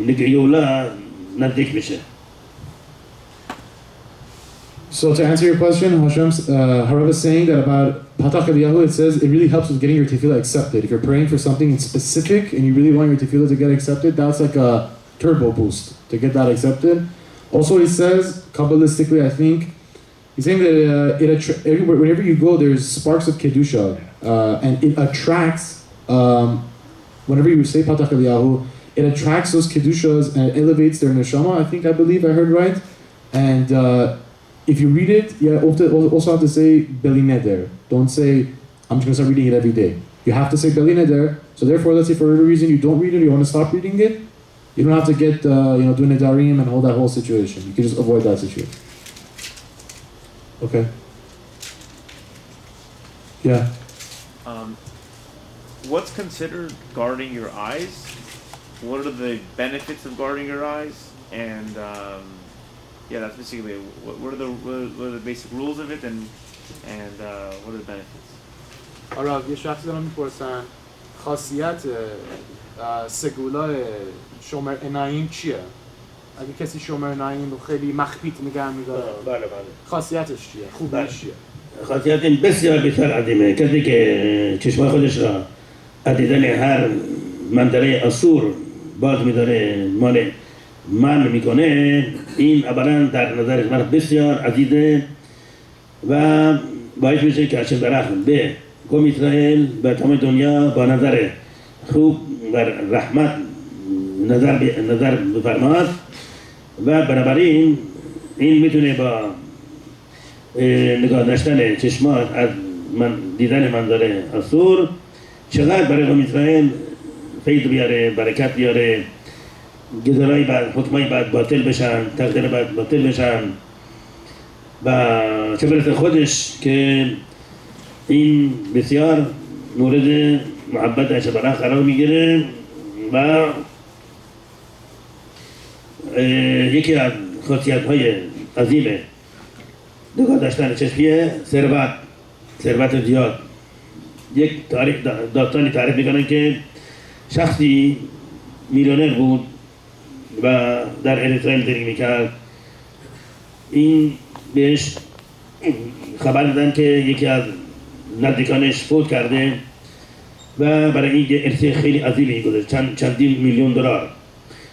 نگیولا نزدیک میشه. So to answer your question, Harav is saying that about Patach Eliyahu, it says it really helps with getting your tefillah accepted. If you're praying for something in specific and you really want your tefillah to get accepted, that's like a turbo boost to get that accepted. Also, he says, Kabbalistically, I think, he's saying that whenever you go, there's sparks of Kedusha, and it attracts, whenever you say Patach Eliyahu, it attracts those Kedushas and it elevates their neshama, I believe I heard right. And if you read it, you also have to say Beli Neder. Don't say, I'm just going to start reading it every day. You have to say Beli Neder. So therefore, let's say for whatever reason you don't read it, or you want to stop reading it, you don't have to get, do Nedarim and all that whole situation. You can just avoid that situation. Okay. Yeah. What's considered guarding your eyes? What are the benefits of guarding your eyes? And yeah, that's basically what are the basic rules of it, and what are the benefits? آره یه شخصی دارم میپرسن خاصیت سگولای شومر نعیم چیه؟ اگه کسی شومر نعیم رو خیلی مخفیت نگه می‌داره بله بله. خاصیتش چیه؟ خوبیش چیه؟ خاصیت این بسیار عظیمه. کسی که چشمای خودش را از دیدن هر منظره اسور باز می‌داره من میکنه، این اولا در نظر من بسیار عزیزه و باعث میشه که هشم برخ به قوم اسرائیل به تمام دنیا با نظر خوب و رحمت نظر بفرماد و بنابراین این میتونه با نگاه داشتن چشمات از دیدن منظر آسور چقدر برای قوم اسرائیل فیض بیاره، برکت بیاره، گذرهای بعد، حکمای بعد باطل بشن، تقدیر بعد باطل بشن و چه برسه خودش که این بسیار مورد محبت عشق برای قرار میگیره و یکی از خاصیت‌های عظیم نگاه داشتن چشمیه ثروت زیاد. یک داستانی تعریف میکنن که شخصی میلیونر بود و در اسرائیل زندگی میکرد. این بهش خبر دادن که یکی از نزدیکانش فوت کرده و برای این ارث خیلی عظیمی گذاشت، چندین میلیون دلار.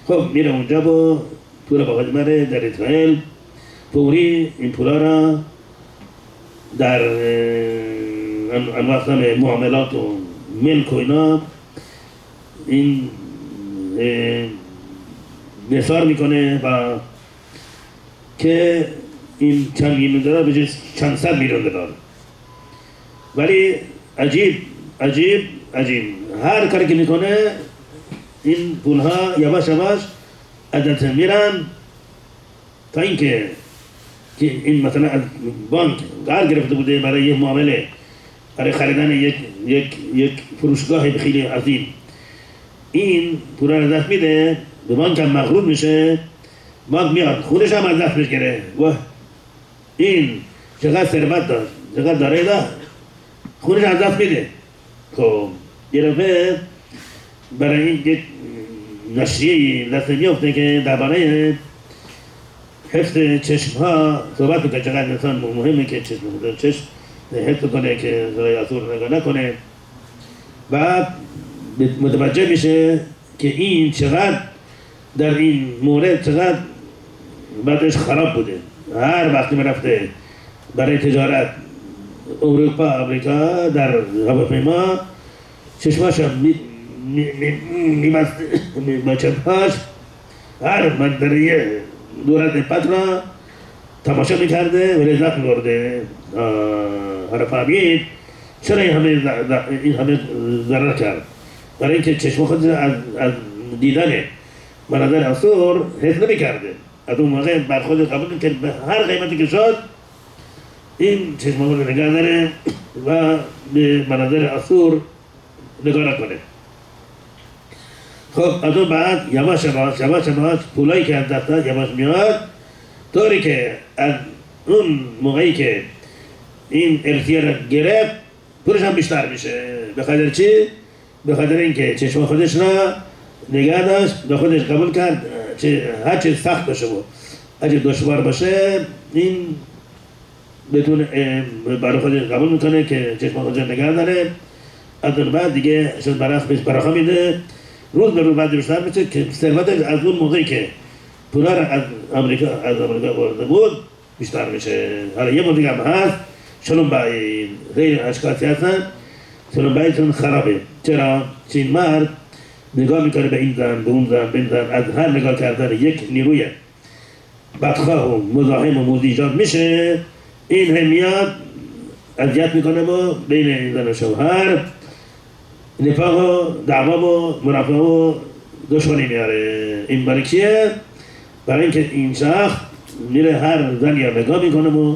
خب میره اونجا با پول با خدمره در اسرائیل، فوری این پولا را در انواع معاملات و ملک و اینا این نثار میکنه و که این چند میلیون دلار به جز چند صد میلیون دلار. ولی عجیب هر کاری که میکنه این پولها یواش از دست میرن تا اینکه این مثلا از بانک قرض گرفته بوده برای یک معامله، برای خریدن یک فروشگاه خیلی عظیم، این پولا رو دست میده به بانک هم مغرور میشه، بانک میاد خودش هم از دست میگیره و این چقدر ثروت داشت، چقدر دارایی داشت، خودش از دست میده. خب یه دفعه برای این یک نشریه دست میفته که درباره حفظ چشم ها صحبت میکنه، چقدر انسان مهمه که چشم حفظ کنه که زرای آسور نگاه نکنه. بعد متوجه میشه که این چقدر در این مورد چقدر بعدش خراب بوده. هر وقتی میرفته برای تجارت اروپا، آمریکا در هواپیما چشماش میبسته با چشماش هر منظره دولت پترا تماشا میکرده و لذت میبرده. حالا فهمید چرا این همه ضرر کرد؟ برای اینکه چشم خود از دیدن مناظر آسور حفظ نمیکرده. از اون موقع بر خود قبول که به هر قیمتی که شد این چشم خود نگاه داره و به مناظر آسور نگاه نکنه. خب از اون بعد یواش پولایی که از دست داد یواش میاد، طوری که از اون موقعی که این ارثیه را گرفت پولش هم بیشتر میشه. به خاطر چی؟ به خاطر اینکه چشم خودش را نگاه داشت، به خودش قبول کرد هر چیز سخت باشه و هر چیز دشوار باشه این بتونه برای خودش قبول میکنه که چشم خودش نگاه داره. از اون بعد دیگه شد برای بهش براخا میده، روز به روز بعد بیشتر میشه که ثروتش از اون موقعی که پولا را از آمریکا برده بود بیشتر میشه. حالا یه موردی هم هست، شلون بایی غیر اشکاسی هستن، شلون بایی چون خرابه. چرا؟ چین مرد نگاه میکنه به این زن، به اون زن، به این زن، از هر نگاه کردن یک نیروی بدخواه و مزاحم و موزی ایجاد میشه. این هم میاد اذیت میکنه با بین این زن و شوهر، نفاق و دعوا و منافع و دشمنی میاره. این برای کیه؟ برای اینکه این شخص میره هر زنی رو نگاه میکنه و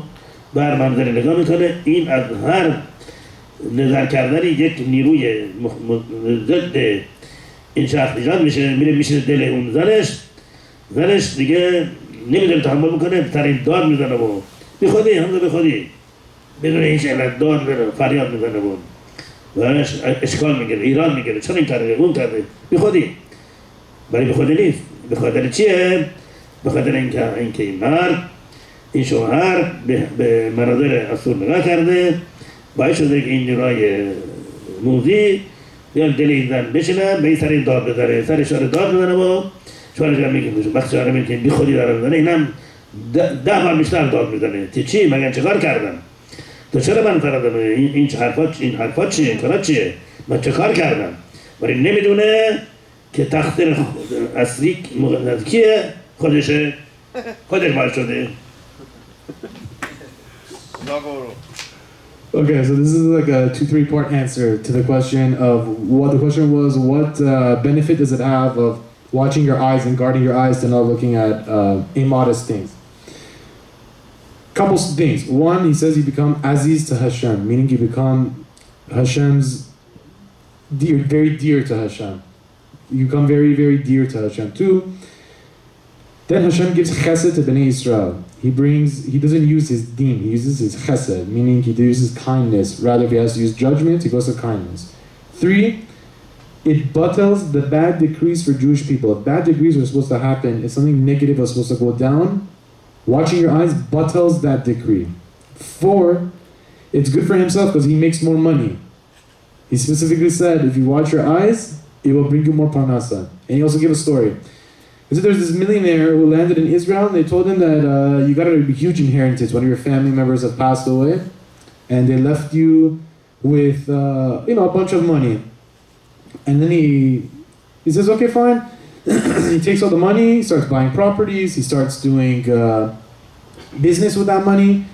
بر منظر نگاه میکنه. این از هر نظر کردن یک نیروی ضد این شخص ایجاد میشه، میره میشه دل اون زنش دیگه نمیدونه تحمل میکنه، سر این داد میزنه و بی خودی همزه بی خودی بدون هیچ علت داد میزنه، فریاد میزنه و اشکال میگیره، ایران میگیره، چون این کرده اون کرده، بی خودی. برای بی خودی نیست. به خاطر چیه؟ به خاطر اینکه این مرد، این شوهر به مناظر آسور نگاه کرده، باعث شده که این نیروی موزی بیان دل این زن بشینن، به این سر این داد بزنه، سر شوهر داد بزنه و شوهرش هم میگه وقتی شوهر میگه بی خودی داره بزنه، اینم 10 بار بیشتر داد میزنه. چی؟ مگه چیکار کردم؟ تو چرا من فرادم؟ این حرفات چیه؟ کارات چیه؟ من چه کار کردم؟ ولی نمیدونه که تخت اصلی کیه؟ خودشه خودش باید شده. Okay, so this is like a 2-3 part answer to the question of what the question was. What benefit does it have of watching your eyes and guarding your eyes to not looking at immodest things? Couple things. One, he says you become aziz to Hashem, meaning you become Hashem's dear, very dear to Hashem. You become very, very dear to Hashem. Two, then Hashem gives chesed to Bnei Israel. He doesn't use his deen, he uses his chesed, meaning he uses kindness. Rather, if he has to use judgment, he goes to kindness. Three, it battles the bad decrees for Jewish people. If bad decrees were supposed to happen, if something negative was supposed to go down, watching your eyes battles that decree. Four, it's good for himself because he makes more money. He specifically said, if you watch your eyes, it will bring you more parnasa. And he also gave a story. He said there's this millionaire who landed in Israel, and they told him that you got a huge inheritance. One of your family members have passed away, and they left you with a bunch of money. And then he says, okay, fine. He takes all the money, he starts buying properties, he starts doing business with that money,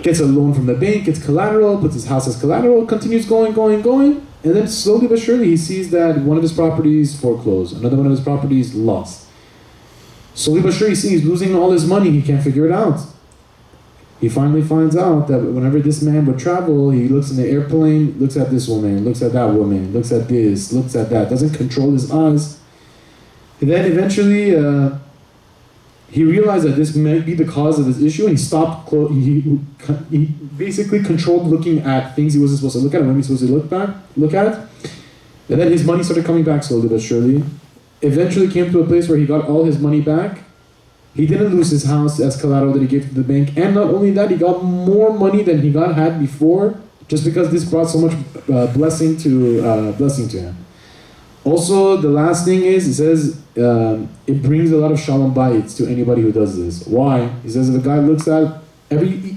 gets a loan from the bank, gets collateral, puts his house as collateral, continues going. And then slowly but surely he sees that one of his properties foreclosed, another one of his properties lost. Slowly but surely he sees he's losing all his money, he can't figure it out. He finally finds out that whenever this man would travel, he looks in the airplane, looks at this woman, looks at that woman, looks at this, looks at that, doesn't control his eyes. And then eventually he realized that this might be the cause of his issue, and he stopped, he basically controlled looking at things he wasn't supposed to look at, and when he was supposed to look at. And then his money started coming back slowly but surely. Eventually came to a place where he got all his money back. He didn't lose his house as collateral that he gave to the bank, and not only that, he got more money than he had before, just because this brought so much blessing to him. Also, the last thing is, he says, it brings a lot of shalom bayit to anybody who does this. Why? He says if a guy looks at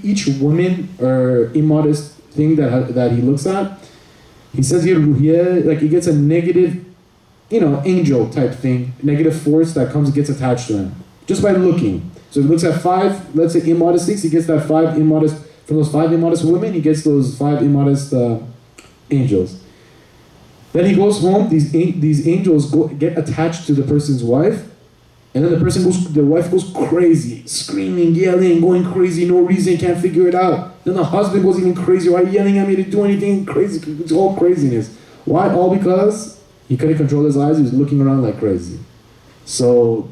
each woman or immodest thing that he looks at, he says here, like he gets a negative, angel type thing, negative force that gets attached to him. Just by looking. So if he looks at 5, let's say immodest things, he gets that 5 immodest, from those 5 immodest women, he gets those 5 immodest angels. Then he goes home, these angels get attached to the person's wife, and then the wife goes crazy, screaming, yelling, going crazy, no reason, can't figure it out. Then the husband goes even crazy, why are you yelling at me to do anything crazy? It's all craziness. Why? All because he couldn't control his eyes, he was looking around like crazy. So,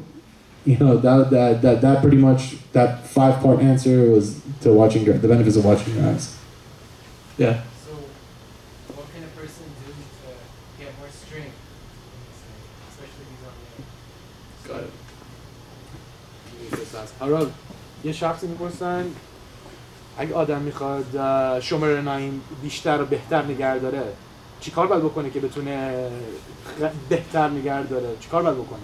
that pretty much, that 5-part answer was to the benefits of watching your eyes. Yeah. So, what can a person do to get more strength, especially these on Got it. حالا یه شخصی میپرسن اگه آدم میخواد شماره نایم بیشتر و بهتر نگه داره چیکار باید بکنه که بتونه بهتر نگه داره؟ چیکار باید بکنه؟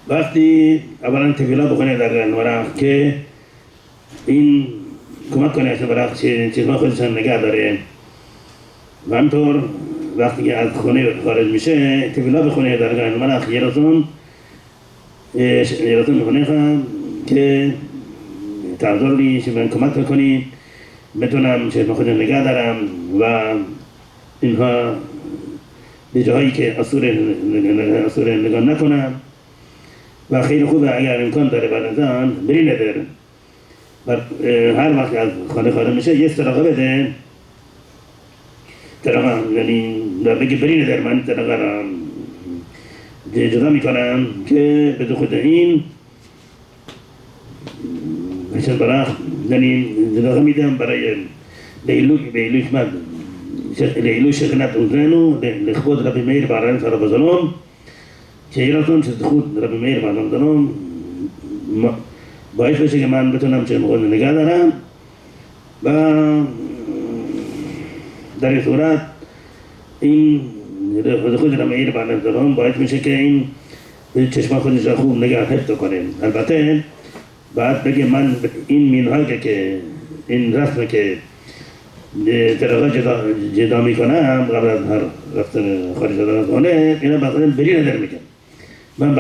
وقتی اولا تفیلا بکنه در ورق که این کمک کنه که ورق چیزما خودشان نگه داره و همطور وقتی که از خونه خارج میشه تفیلا بخونه در ورق یه رسون میکنه که تعذر من کمک کنی بتونم چیزما خودشان نگه دارم و اینها به جاهایی که اصور نگاه نکنم و خیلی خوبه اگر امکان داره بعد از آن بری نداره هر وقت از خانه خارج میشه یه طرقه بده طرقه یعنی بگی بری نداره من طرقه را جدا میکنم که به خود این بشن برای یعنی جدا میدم برای לעילוי שכינת עוזנו, לכבוד רבי מאיר בעל הרב הרב הזלום, שיהי רצון שזכות רבי מאיר בעל הרב הזלום, באיפה שגמן בתונם של מוכן נגע דרם, בדרי סורת, עם זכות רבי מאיר בעל הרב הזלום, באיפה שכן, צ'שמה חודש רחוב נגע חפתו קודם. البته بعد بگه من این منهاج که این رسم که طرقا جدا میکنم قبل از هر رفتن خارج از خانه اینا به خودم بری ندر میکنم من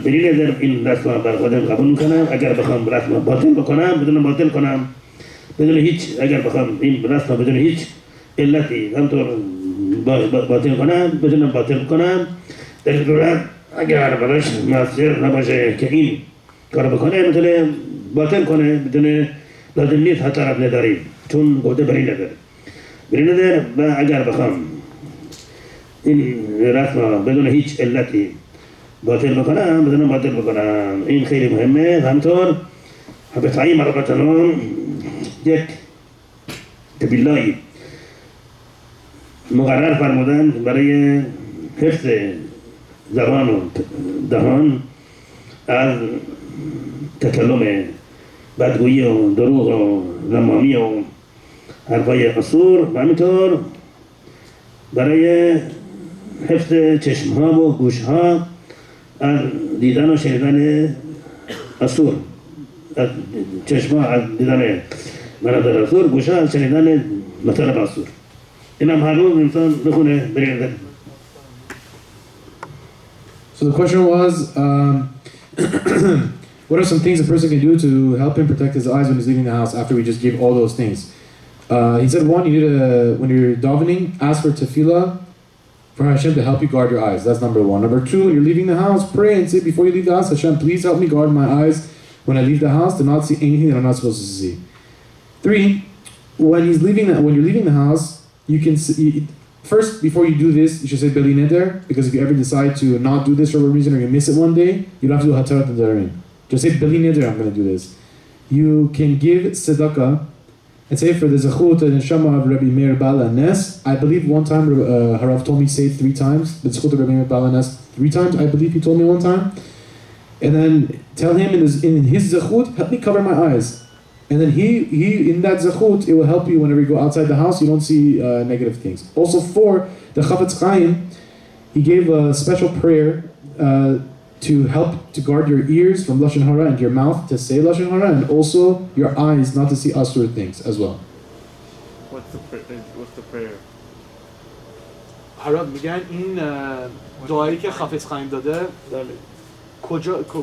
بری ندر این رسم بر خودم قبول میکنم اگر بخوام رسم باطل بکنم بدون باطل کنم بدون هیچ اگر بخوام این رسم بدون هیچ علتی همطور باطل کنم بدون باطل کنم در صورت اگر براش مؤثر نباشه که این کار بکنه میتونه باطل کنه بدون لازم نیست حتی طرف نداری چون گفته بری نداره و اگر بخوام این رسم بدون هیچ علتی باطل بکنم بدون باطل بکنم این خیلی مهمه همطور حبتعی مرقتنان یک تبیلایی مقرر فرمودن برای حفظ زبان و دهان از تکلم بدگویی و دروغ و نمامی و حرفای قصور و همینطور برای حفظ چشمها و گوشها از دیدن و شنیدن قصور از چشمها از دیدن مناظر قصور گوشها از شنیدن مطالب قصور این هم هر روز انسان بخونه برید. So the question was, what are some things a person can do to help him protect his eyes when he's leaving the house after we just gave all those things? He said, one, you need to, when you're davening, ask for tefillah for Hashem to help you guard your eyes. That's number one. Number two, when you're leaving the house, pray and say before you leave the house, Hashem, please help me guard my eyes when I leave the house to not see anything that I'm not supposed to see. Three, when you're leaving the house, you can see, first, before you do this, you should say Beli Neder, because if you ever decide to not do this for whatever reason or you miss it one day, you don't have to do Hatarat Nadarim. Just say Beli Neder, I'm going to do this. You can give tzedakah and say for the Zechut and Neshama of Rabbi Meir Baal Nes. I believe one time Harav told me say it 3 times. The Zechut of Rabbi Meir Baal Nes 3 times, I believe he told me one time. And then tell him in his Zechut, help me cover my eyes. And then he in that Zechut, it will help you whenever you go outside the house, you don't see negative things. Also 4, the Chavetz Chaim, he gave a special prayer to help to guard your ears from Lashon Hara and your mouth to say Lashon Hara, and also your eyes not to see asur things as well. What's the prayer? حرام میگن این دعایی که خافز خایم داده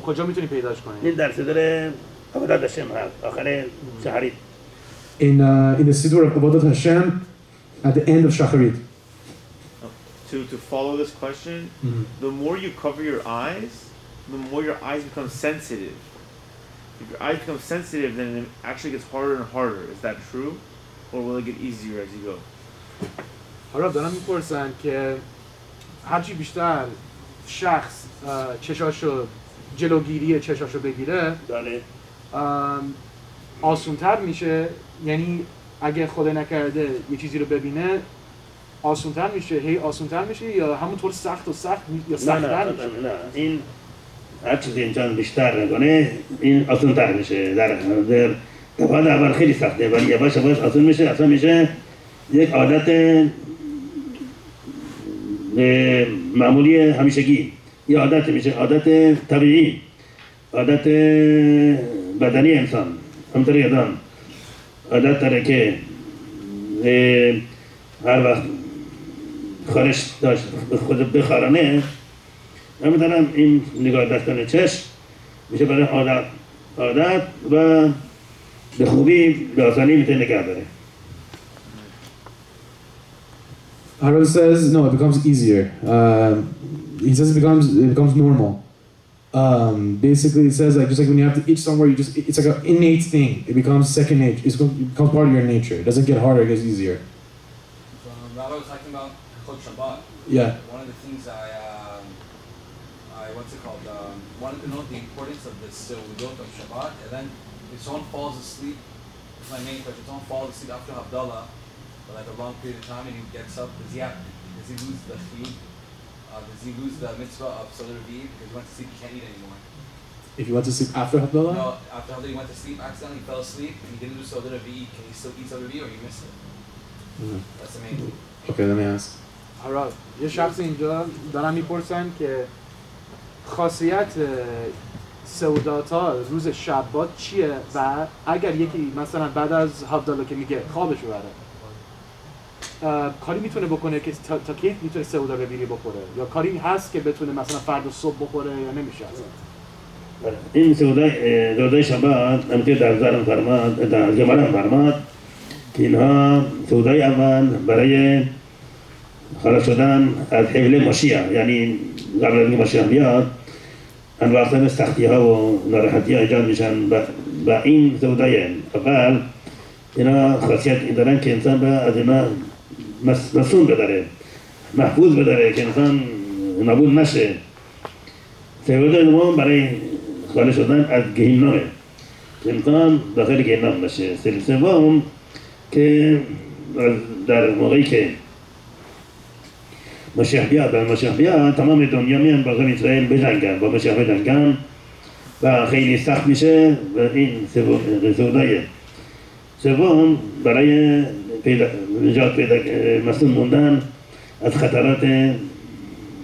کجا میتونی پیداش کنی؟ این در صدر عبادت هاشم هست آخر شهرید. In the Siddur of Avodat Hashem at the end of Shacharit. To follow this question, the more you cover your eyes, the more your eyes become sensitive. If your eyes become sensitive, then it actually gets harder and harder. Is that true? Or will it get easier as you go? حالا دارم میپرسن که هرچی بیشتر شخص چشاشو جلوگیری چشاشو بگیره آسونتر میشه، یعنی اگه خدا نکرده یه چیزی رو ببینه آسونتر میشه، آسونتر میشه یا همونطور سخت یا سخت‌تر میشه؟ نه این هر چیزی انسان بیشتر نکنه این آسونتر میشه. در دفعات اول خیلی سخته ولی یواش یواش آسون میشه. اصلا میشه یک عادت معمولی همیشگی، یه عادت میشه، عادت طبیعی، عادت بدنی انسان. همطوری آدم عادت داره که هر وقت خارش داشت خود بخارانه، همینطورم این نگاه داشتن چشم میشه برای عادت و به خوبی به آسانی میتونه نگاه داره. Harav says no, it becomes easier. He says it becomes normal. Basically, it says like just like when you have to itch somewhere, it's like an innate thing. It becomes second nature. It becomes part of your nature. It doesn't get harder; it gets easier. Rabbi was talking about Chol Shabbat. Yeah. One of the things I what's it called? Wanted to know the importance of this Seudot of Shabbat, and then if someone falls asleep, it's my main question. If someone falls asleep after Havdalah for like a long period of time, and he gets up, does he lose the chiyuv? Does he lose the mitzvah of Solar Reviv because he went to sleep, he can't eat anymore? If you went to sleep after Havdalah? No, after Havdalah he went to sleep accidentally, he fell asleep, and he didn't do Solar Reviv. Can he still eat Solar Reviv or he missed it? That's the main thing. Okay, let me ask. حالا یه شخص اینجا دارن میپرسن که خاصیت سوداتا روز شبات چیه و اگر یکی مثلا بعد از هفدالا که میگه خوابش ببره کاری میتونه بکنه که تا کی میتونه سعودا رو بیری بخوره یا کاری هست که بتونه مثلا فردا صبح بخوره یا نمیشه اصلا این سودای شبات همونطور در زرم فرماد در جمعه فرماد که اینها سودای اول برای خلاص شدن از حول مشیع یعنی قبل از اینکه مشیع بیاد انواع سختی ها و ناراحتی ها ایجاد میشن با این سودای اول اینا خاصیت دارن که انسان به از اینا مسئول بداره محفوظ بداره که انسان نابود نشه سودای دوم برای خالص شدن از گهنمه که انسان داخل گهنم نشه سوم که در موقعی که مشیح بیاد تمام دنیا میان با قوم اسرائیل بجنگن با مشیح بجنگن و خیلی سخت میشه و این سودای سوم برای نجات پیدا مسئول موندن از خطرات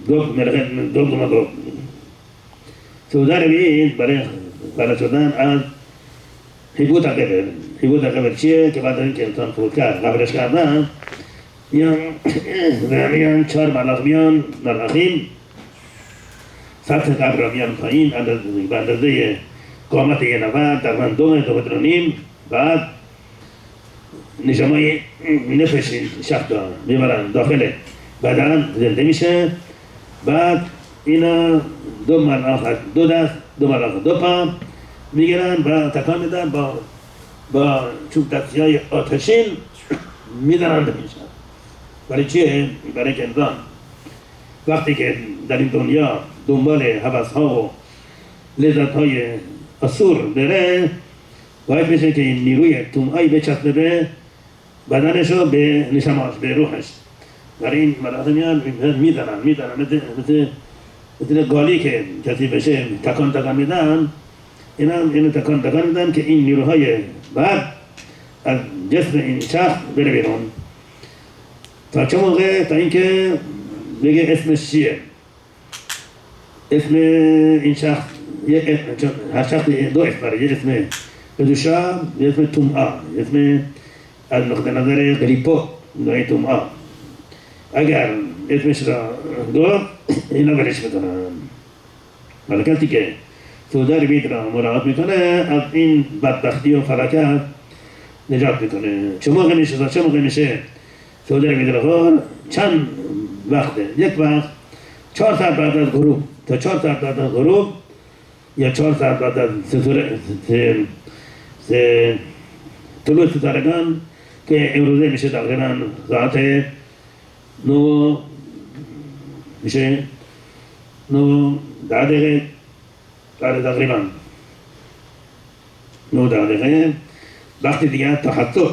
گوگ سودای ربیعی برای خلاص شدن از حبوط قبر چیه که بعد از اینکه انسان فوت کرد قبرش کردن میان 4 ملاخ میان ملاخین سطح قبر را میان پایین به اندازه قامت یه نفر تقریبا 2 متر و نیم بعد نشمای نفش شخص را میبرن داخل بدن زنده میشه بعد اینا 2 ملاخ 2 دست 2 ملاخ 2 پا میگیرن و تکان میدن با چوب دستی های آتشین میدرند میشن برای چیه؟ برای که انسان وقتی که در این دنیا دنبال هوس ها و لذت های اصور بره باید بشه که این نیروی تومعی بچسبه به بدنشو به نشماش به روحش برای این ملاخه میان میدنن مثل گالی که کسی بشه تکان میدن اینو تکان میدن که این نیروهای بعد از جسم این شخص بره بیرون تا چه موقع؟ تا اینکه بگه اسمش چیه اسم این شخص هر شخص 2 اسم داره یه اسم قدوشا یه اسم تومعا اسم از نقطه نظر قلیپو نوعی تومعا اگر اسمش را گفت اینا برش میکنن ولی کسی که سودای ربیعی را مراعات میکنه از این بدبختی و فلاکت نجات میکنه چه موقع میشه سودای ربیعی را چند وقته یک وقت 4 ساعت بعد از غروب تا 4 ساعت بعد از غروب یا 4 ساعت بعد از طلوع ستارگان که امروزه میشه تقریبا ساعت 9 میشه 9 10 دقیقه تقریبا 9 دقیقه وقتی دیگه تحصل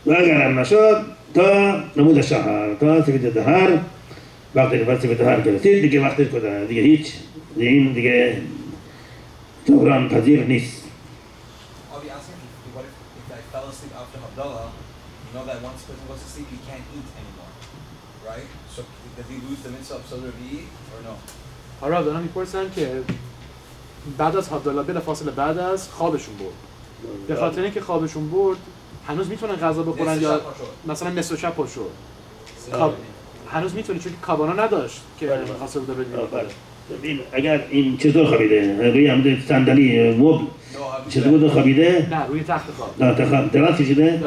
و اگر هم نشد تا نمود شهر تا سفید دهر وقتی که سفید دهر رسید دیگه وقتش کده دیگه هیچ این دیگه جبران پذیر نیست I'll be asking you, what if I fell asleep after Havdalah, you know that once a person goes to sleep, he can't eat anymore, right? So does he lose the mitzvah of Sodar Revi'i or no? حالا دارن میپرسن که بعد از حدالا بلا فاصله بعد از خوابشون برد به خاطر اینکه خوابشون برد هنوز میتونن غذا بخورن یا مثلا نصف شب پا شد هنوز میتونه چون کابانا نداشت که خاصه بوده بدید اگر این چطور خوابیده؟ روی همده صندلی مبل چطور بوده خوابیده؟ نه روی تخت خواب نه تخت دراز کشیده؟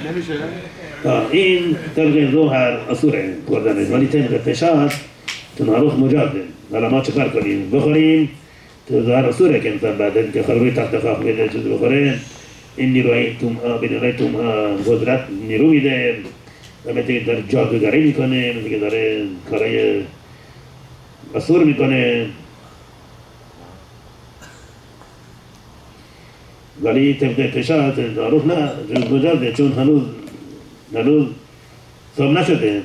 نمیشه این طبق ظهر اصوره خوردنش ولی طبق پشات تناروخ مجاده حالا ما چکار کنیم؟ بخوریم ظهر اصوره که انسان بعد اینکه روی تخت خواب میده چیز بخوره این نیروی تومعا قدرت نیرو میده و مثل که داره جادوگری میکنه مثل که داره کارهای اصور میکنه ولی طبق پشات تناروخ نه مجاده چون هنوز صاب نشده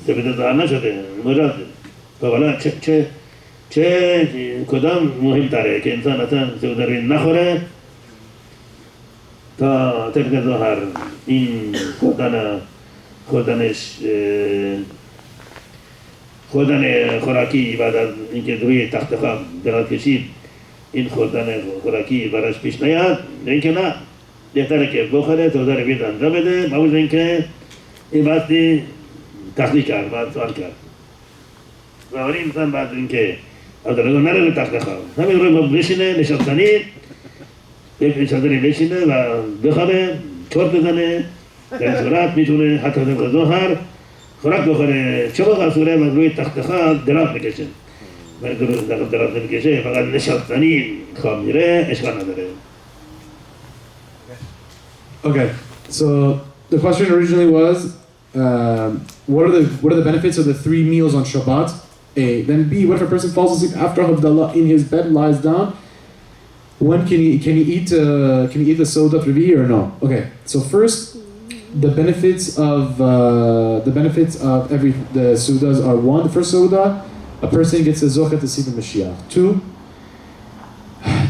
سفید ظهر نشده مجاده تو حالا چه کدام مهم تره که انسان اصلا سفید ظهر نخوره تا طبق ظهر این خوردن خوراکی بعد از اینکه روی تخت خواب دراز کشید این خوردن خوراکی براش پیش نیاد اینکه نه بهتره که بخوره تا در بیت انجام بده با وجود اینکه این وقتی تحقیق کرد بعد سوال کرد بنابراین انسان بعد اینکه از درگاه نره به تخت خواب همین روی بشینه نشستنی یک چادری بشینه و بخوابه چرت بزنه در این صورت میتونه حتی در ظهر خوراک بخوره چه موقع صوره و روی تخت خواب دراز بکشه ولی دراز نمیکشه فقط نشستنی خواب میره اشکال نداره. Okay, so the question originally was, what are the benefits of the 3 meals on Shabbat? A. Then B. What if a person falls asleep after Havdalah in his bed, lies down? When can he eat the Seudat Revi'i or no? Okay, so first, the benefits of the Seudas are: 1, the first Seudah, a person gets a Zochah to see the Mashiach. 2,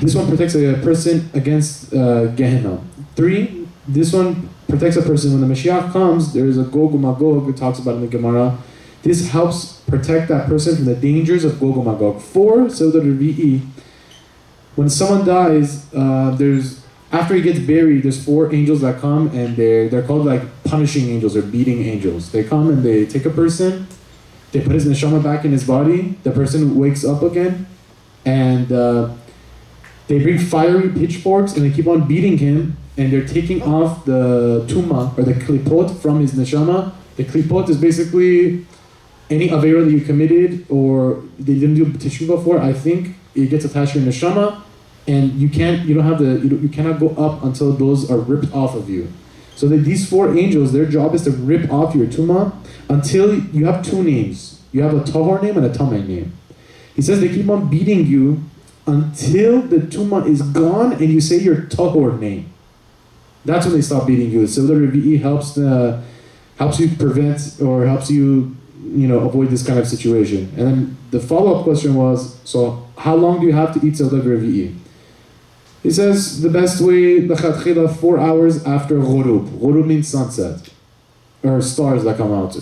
this one protects a person against Gehenna. 3, this one protects a person when the Mashiach comes. There is a Gog uMagog, it talks about in the Gemara. This helps protect that person from the dangers of Gog uMagog. 4, Seudat Revi'i. When someone dies, after he gets buried, there's 4 angels that come, and they're called like punishing angels or beating angels. They come and they take a person, they put his neshama back in his body. The person wakes up again, and they bring fiery pitchforks and they keep on beating him. And they're taking off the tuma or the klipot from his neshama. The klipot is basically any avera that you committed or they didn't do teshuvah for. I think it gets attached to your neshama, and you cannot go up until those are ripped off of you. So that these 4 angels, their job is to rip off your tuma until you have 2 names. You have a tahor name and a tamei name. He says they keep on beating you until the tuma is gone and you say your tahor name. That's when they stop beating you. So the Revi'i helps you prevent or helps you, avoid this kind of situation. And then the follow-up question was, so how long do you have to eat Seudat Revi'i? He says the best way, l'chatchila, 4 hours after ghurub. Ghurub means sunset, or stars that come out.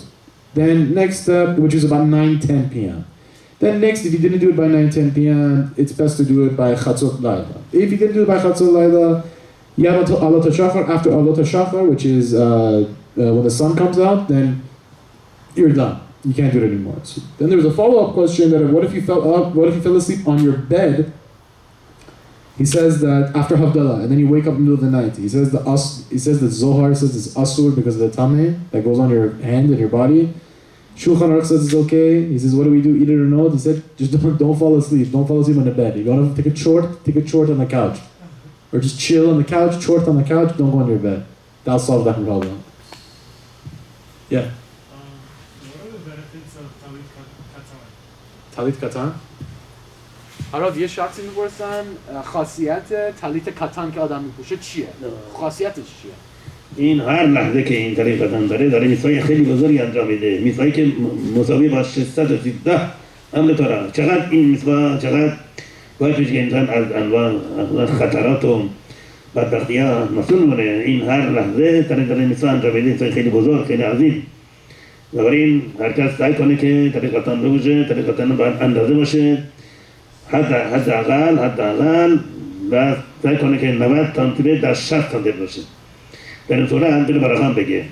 Then next step, which is about 9-10 p.m. Then next, if you didn't do it by 9-10 p.m., it's best to do it by Chatzot Laila. If you didn't do it by Chatzot Laila, you have until Alot HaShachar. After Alot HaShachar, which is when the sun comes out, then you're done. You can't do it anymore. So then there was a follow-up question that what if you fell asleep on your bed? He says that after Havdalah, and then you wake up in the middle of the night. He says the Zohar says it's asur because of the tameh that goes on your hand and your body. Shulchan Aruch says it's okay. He says, what do we do, eat it or not? He said, just don't fall asleep. Don't fall asleep on the bed. You want to take a chort on the couch. Or just chill on the couch, chort on the couch, don't go on your bed. That'll solve that problem. Yeah? What are the benefits of talit Talit Katan? katan. حالا یه شخصی میپرسن خاصیت تلیت کتان که آدم میپوشه چیه؟ خاصیتش چیه؟ این هر لحظه که این طریق قدم داره میثوای خیلی بزرگی انجام میده. میثوایی که مساوی با 613 امر تورا. چقدر این میثوا باید پیش که انسان از انواع خطرات و بدبختی‌ها مسئول مونه. این هر لحظه طریق میثوا انجام میده. میثوای خیلی بزرگ، خیلی عظیم. بنابراین هر کس سعی کنه که طریق قدم بگوشه، طریق قدم باید اندازه باشه. حداقل و سعی کنه که 90 سانتیمتر در 60 سانتیمتر باشه. در این صورت بره برخان بگه.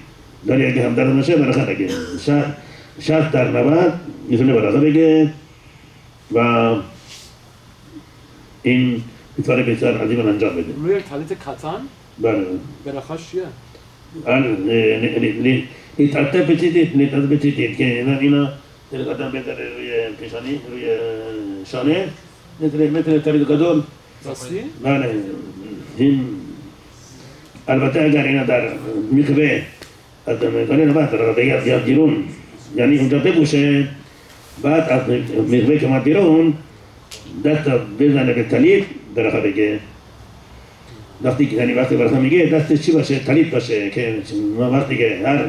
داری اگه هم درد باشه برخان بگه. 60 در 90 میتونه برخان بگه و این بسیار بسیار عظیم انجام بده. روی تلیت کتان؟ بله. برخاش چیه؟ لیترته بچیدید که اینا تلیت کتان بذاره روی پیشانی، روی شانه مثل تلیت گدول. راستی؟ بله. این البته اگر اینا در میخوه از میکنه نباید در بیاد بیرون، یعنی اونجا بپوشه، بعد از میخوه که ما بیرون دست بزنه به تلیت برخه بگه. وقتی برخه میگه دستش چی باشه؟ تلیت باشه که ما وقتی که هر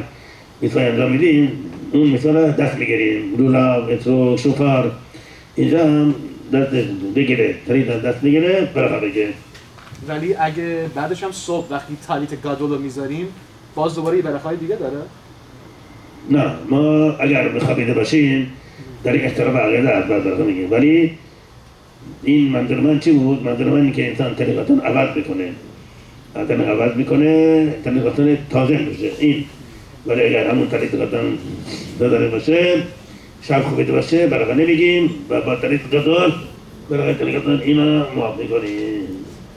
میخوه انجام میدیم اون میخوه دست میگیریم، لولاب، اترو، شوفار، اینجا هم دست بگیره، تلیت دست بگیره برخه بگه. ولی اگه بعدش هم صبح وقتی تلیت گادول رو میذاریم باز دوباره یه برخهای دیگه داره؟ نه، ما اگر بخوابیده باشیم در این احترام عقیده از بعد برخه میگیم، ولی این منظور چی بود؟ منظور من که انسان طریقتاً عوض میکنه اگر عوض میکنه طریقتاً تازه میشه این ولی اگر همون طریقتاً داداره باشه شب خوبیده باشه برای نمیگیم و با طریق جدول برای طریقتاً اینا معاف میکنیم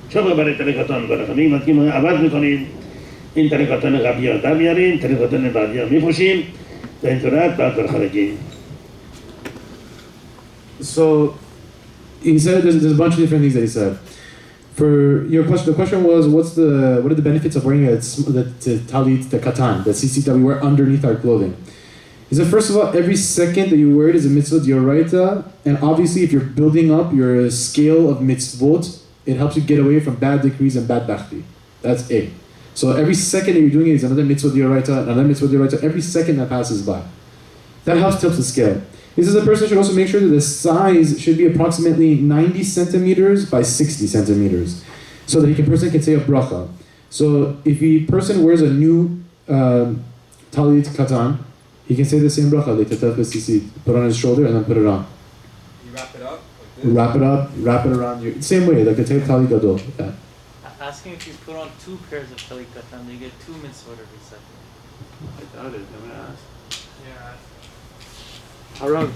چون برای طریقتاً برای میگیم که ما عوض میکنیم این طریقتاً قبلی ها در بیاریم طریقتاً بعدی ها میپوشیم در این صورت بعد برخارجیم. So he said there's a bunch of different things that he said. For your question, the question was what are the benefits of wearing the talit, the katan, the tzitzit that we wear underneath our clothing? He said first of all, every second that you wear it is a mitzvah d'oraita, and obviously if you're building up your scale of mitzvot, it helps you get away from bad decrees and bad bachti. That's A. So every second that you're doing it is another mitzvah d'oraita, another mitzvah d'oraita, every second that passes by. That helps tilt the scale. He says a person should also make sure that the size should be approximately 90 centimeters by 60 centimeters, so that person can say a bracha. So if a person wears a new talit katan, he can say the same bracha, put on his shoulder and then put it on. You wrap it up like this? Wrap it around your, same way, like the talit gadol. Yeah. Asking if you put on 2 pairs of talit katan, you get 2 mitzvot every second. I doubt it. I'm gonna ask. Yeah. هران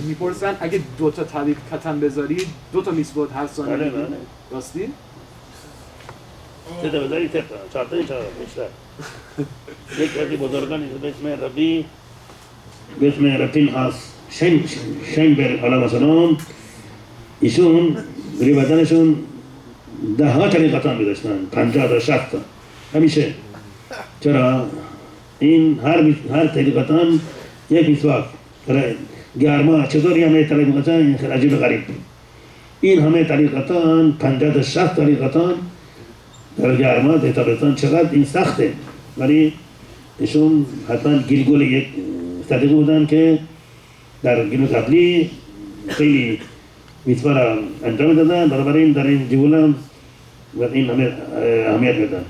میپرسن اگه 2 تا طریق کتن بذاری 2 تا میثوت هر ثانیه بله میگی؟ بله راستی؟ سه تا بذاری 3 تا 4 تا بیشتر یک از بزرگانی به اسم ربی به اسم ربی پنهاس شینبرگ علیه السلام ایشون روی بدنشون 10 ها طریق کتن می‌داشتن 50 تا 60 تا همیشه چرا این هر طریق کتن یک میثوت گرما چطوری همه طریقتان این خیلی عجیب و غریب این همه طریقتان 50 تا 60 طریقتان در گرما در تابستان چقدر این سخته ولی ایشون حتما گلگل یک صدیقی بودن که در گلو قبلی خیلی میتوا را انجام دادن بنابراین در این جول هم و این همه اهمیت میدن.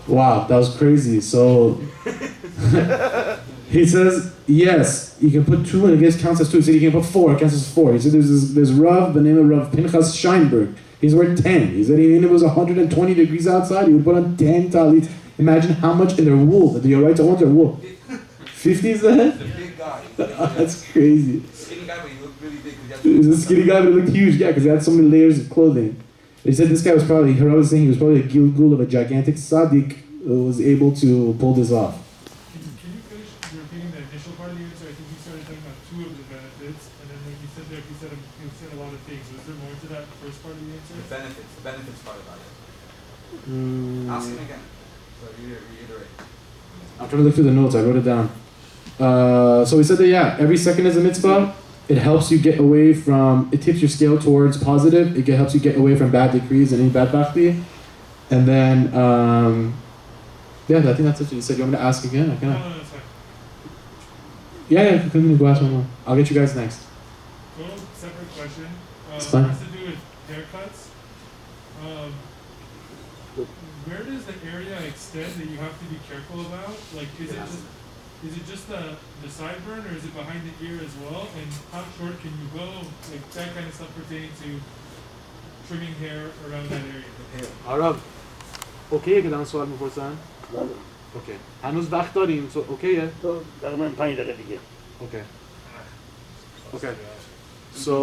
Wow, that was crazy. So he says, yes, you can put 2 and it counts as 2. He said you can put 4, it counts as 4. He said there's Rav, the name of Rav Pinchas Scheinberg. He's wearing 10. He said even if it was 120 degrees outside, he would put on 10 talit. Imagine how much in their wool, that you're right to own their wool. 50 is that? The big guy. That's crazy. Skinny guy, but he looked really big. He was a skinny guy, but he looked huge, yeah, because he had so many layers of clothing. He said this guy was probably, Hara was saying he was probably a gilgul of a gigantic tzaddik who was able to pull this off. Can you finish repeating the initial part of the answer? I think you started talking about 2 of the benefits, and then when you said there, you said a lot of things. Was there more to that first part of the answer? The benefits part about it. Ask him again. So reiterate. I'm trying to look through the notes, I wrote it down. So we said that, yeah, every second is a mitzvah. It helps you get away from, it tips your scale towards positive. It helps you get away from bad decrees and any bad bhakti. And then, yeah, I think that's what you said. You want me to ask again? I can. No, that's fine. Yeah, continue. Go ask one more. I'll get you guys next. Total separate question. It's fine. It has to do with haircuts. Where does the area extend that you have to be careful about? Like, is it just the sideburn, or is it behind the ear as well? And how short can you go? Like that kind of stuff pertaining to trimming hair around that area. آراب اوکیه که دارن سوال میپرسن؟ اوکی هنوز وقت داریم اوکیه؟ تو تقریبا 5 دقیقه دیگه. اوکی Okay. So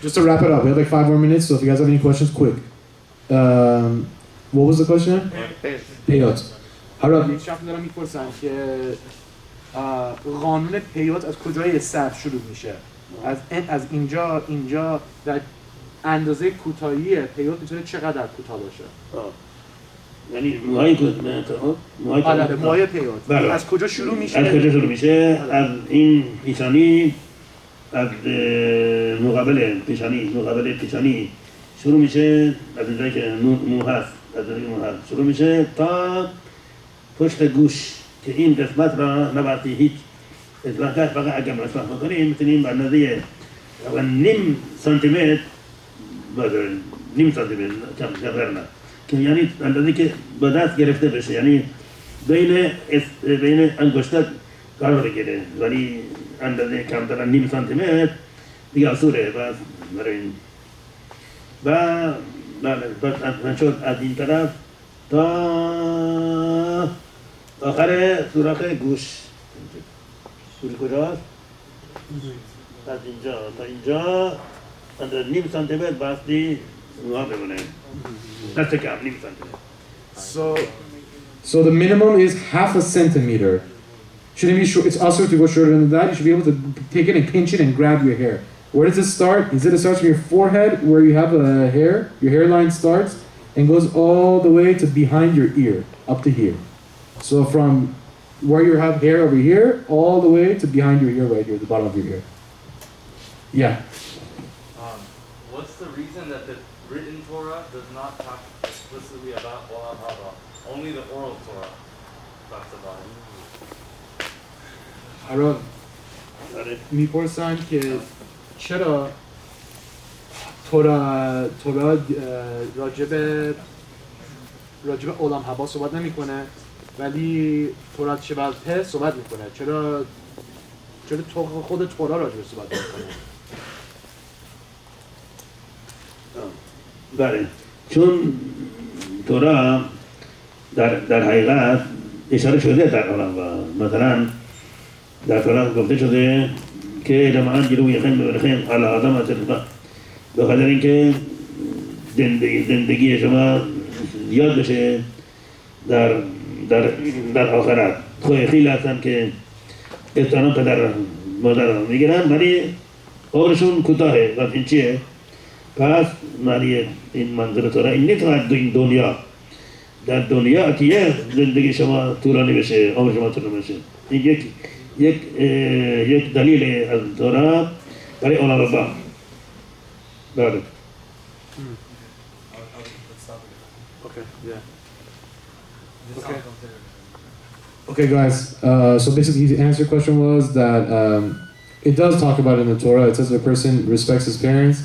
Just to wrap it up, we have like 5 more minutes, so if you guys have any questions, quick. What was the question? Payouts. یک شخص دارم میپرسن که قانون پیوت از کجای سر شروع میشه؟ از اینجا در اندازه کوتاهی پیوت میتونه چقدر کوتاه باشه؟ یعنی موهای موهای پیوت از کجا شروع میشه؟ از کجا شروع میشه؟ از این پیشانی، از مقابل پیشانی شروع میشه، از اینجایی که مو هست، از اینجایی مو هست شروع میشه تا پشت گوش که این قسمت را نباید هیچ اصلاح کرد. فقط اگر اصلاح بکنیم میتونیم به اندازه نیم سانتیمتر بذاریم، نیم سانتیمتر کمتر نه، که یعنی اندازه که با دست گرفته بشه، یعنی بین انگشتات قرار بگیره، ولی اندازه کمتر از نیم سانتی متر دیگه اصوله بس برای این و بس شد از این طرف تا آخر سوراخ گوش کجاست؟ از اینجا تا اینجا اندازه نیم سانتی متر بستی راه بمونه دست کم نیم سانتی متر. So the minimum is half a centimeter. Shouldn't be short. It's also to go shorter than that. You should be able to take it and pinch it and grab your hair. Where does it start? It starts from your forehead, where you have a hair. Your hairline starts and goes all the way to behind your ear, up to here. So from where you have hair over here, all the way to behind your ear, right here, the bottom of your ear. Yeah. What's the reason that the written Torah does not talk explicitly about Olam Haba? Only the oral Torah talks about it. حالا میپرسن که چرا تورا راجب اولام هبا صحبت نمیکنه ولی تورات شبال ته صحبت میکنه. چرا خود تورا راجب صحبت میکنه؟ بله چون تورا در حقیقت اشاره شده در عالم و مثلا در تورا گفته شده که لمعان جلو یخیم ببرخیم علی آدم اطلقا به خاطر اینکه زندگی شما زیاد بشه در آخرت خیلی هستن که احترام پدر مادر میگیرن ولی عمرشون کوتاهه. و این چیه؟ پس معنی این منظور تورا این نیست که این دنیا در دنیا که زندگی شما طولانی بشه عمر شما طولانی بشه. این یک دلیل از تورا برای اولام هبا. بله. Okay, guys. So basically, the answer question was that it does talk about it in the Torah. It says if a person respects his parents,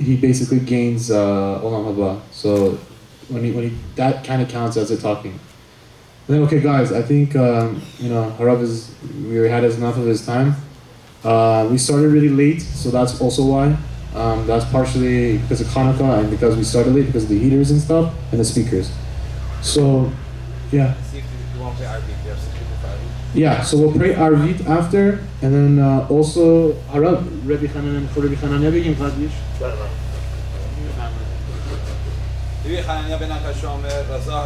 he basically gains Olam Haba. So when that kind of counts as it talking. Then okay, guys. I think Harav we had enough of his time. We started really late, so that's also why. That's partially because of Hanukkah and because we started late because of the heaters and stuff and the speakers. So, yeah. Yeah, so we'll pray Arvit after, and then also Harav. Rabbi Hanania بگیم قبلش. Rabbi Hanania ben Akashomer, Razah,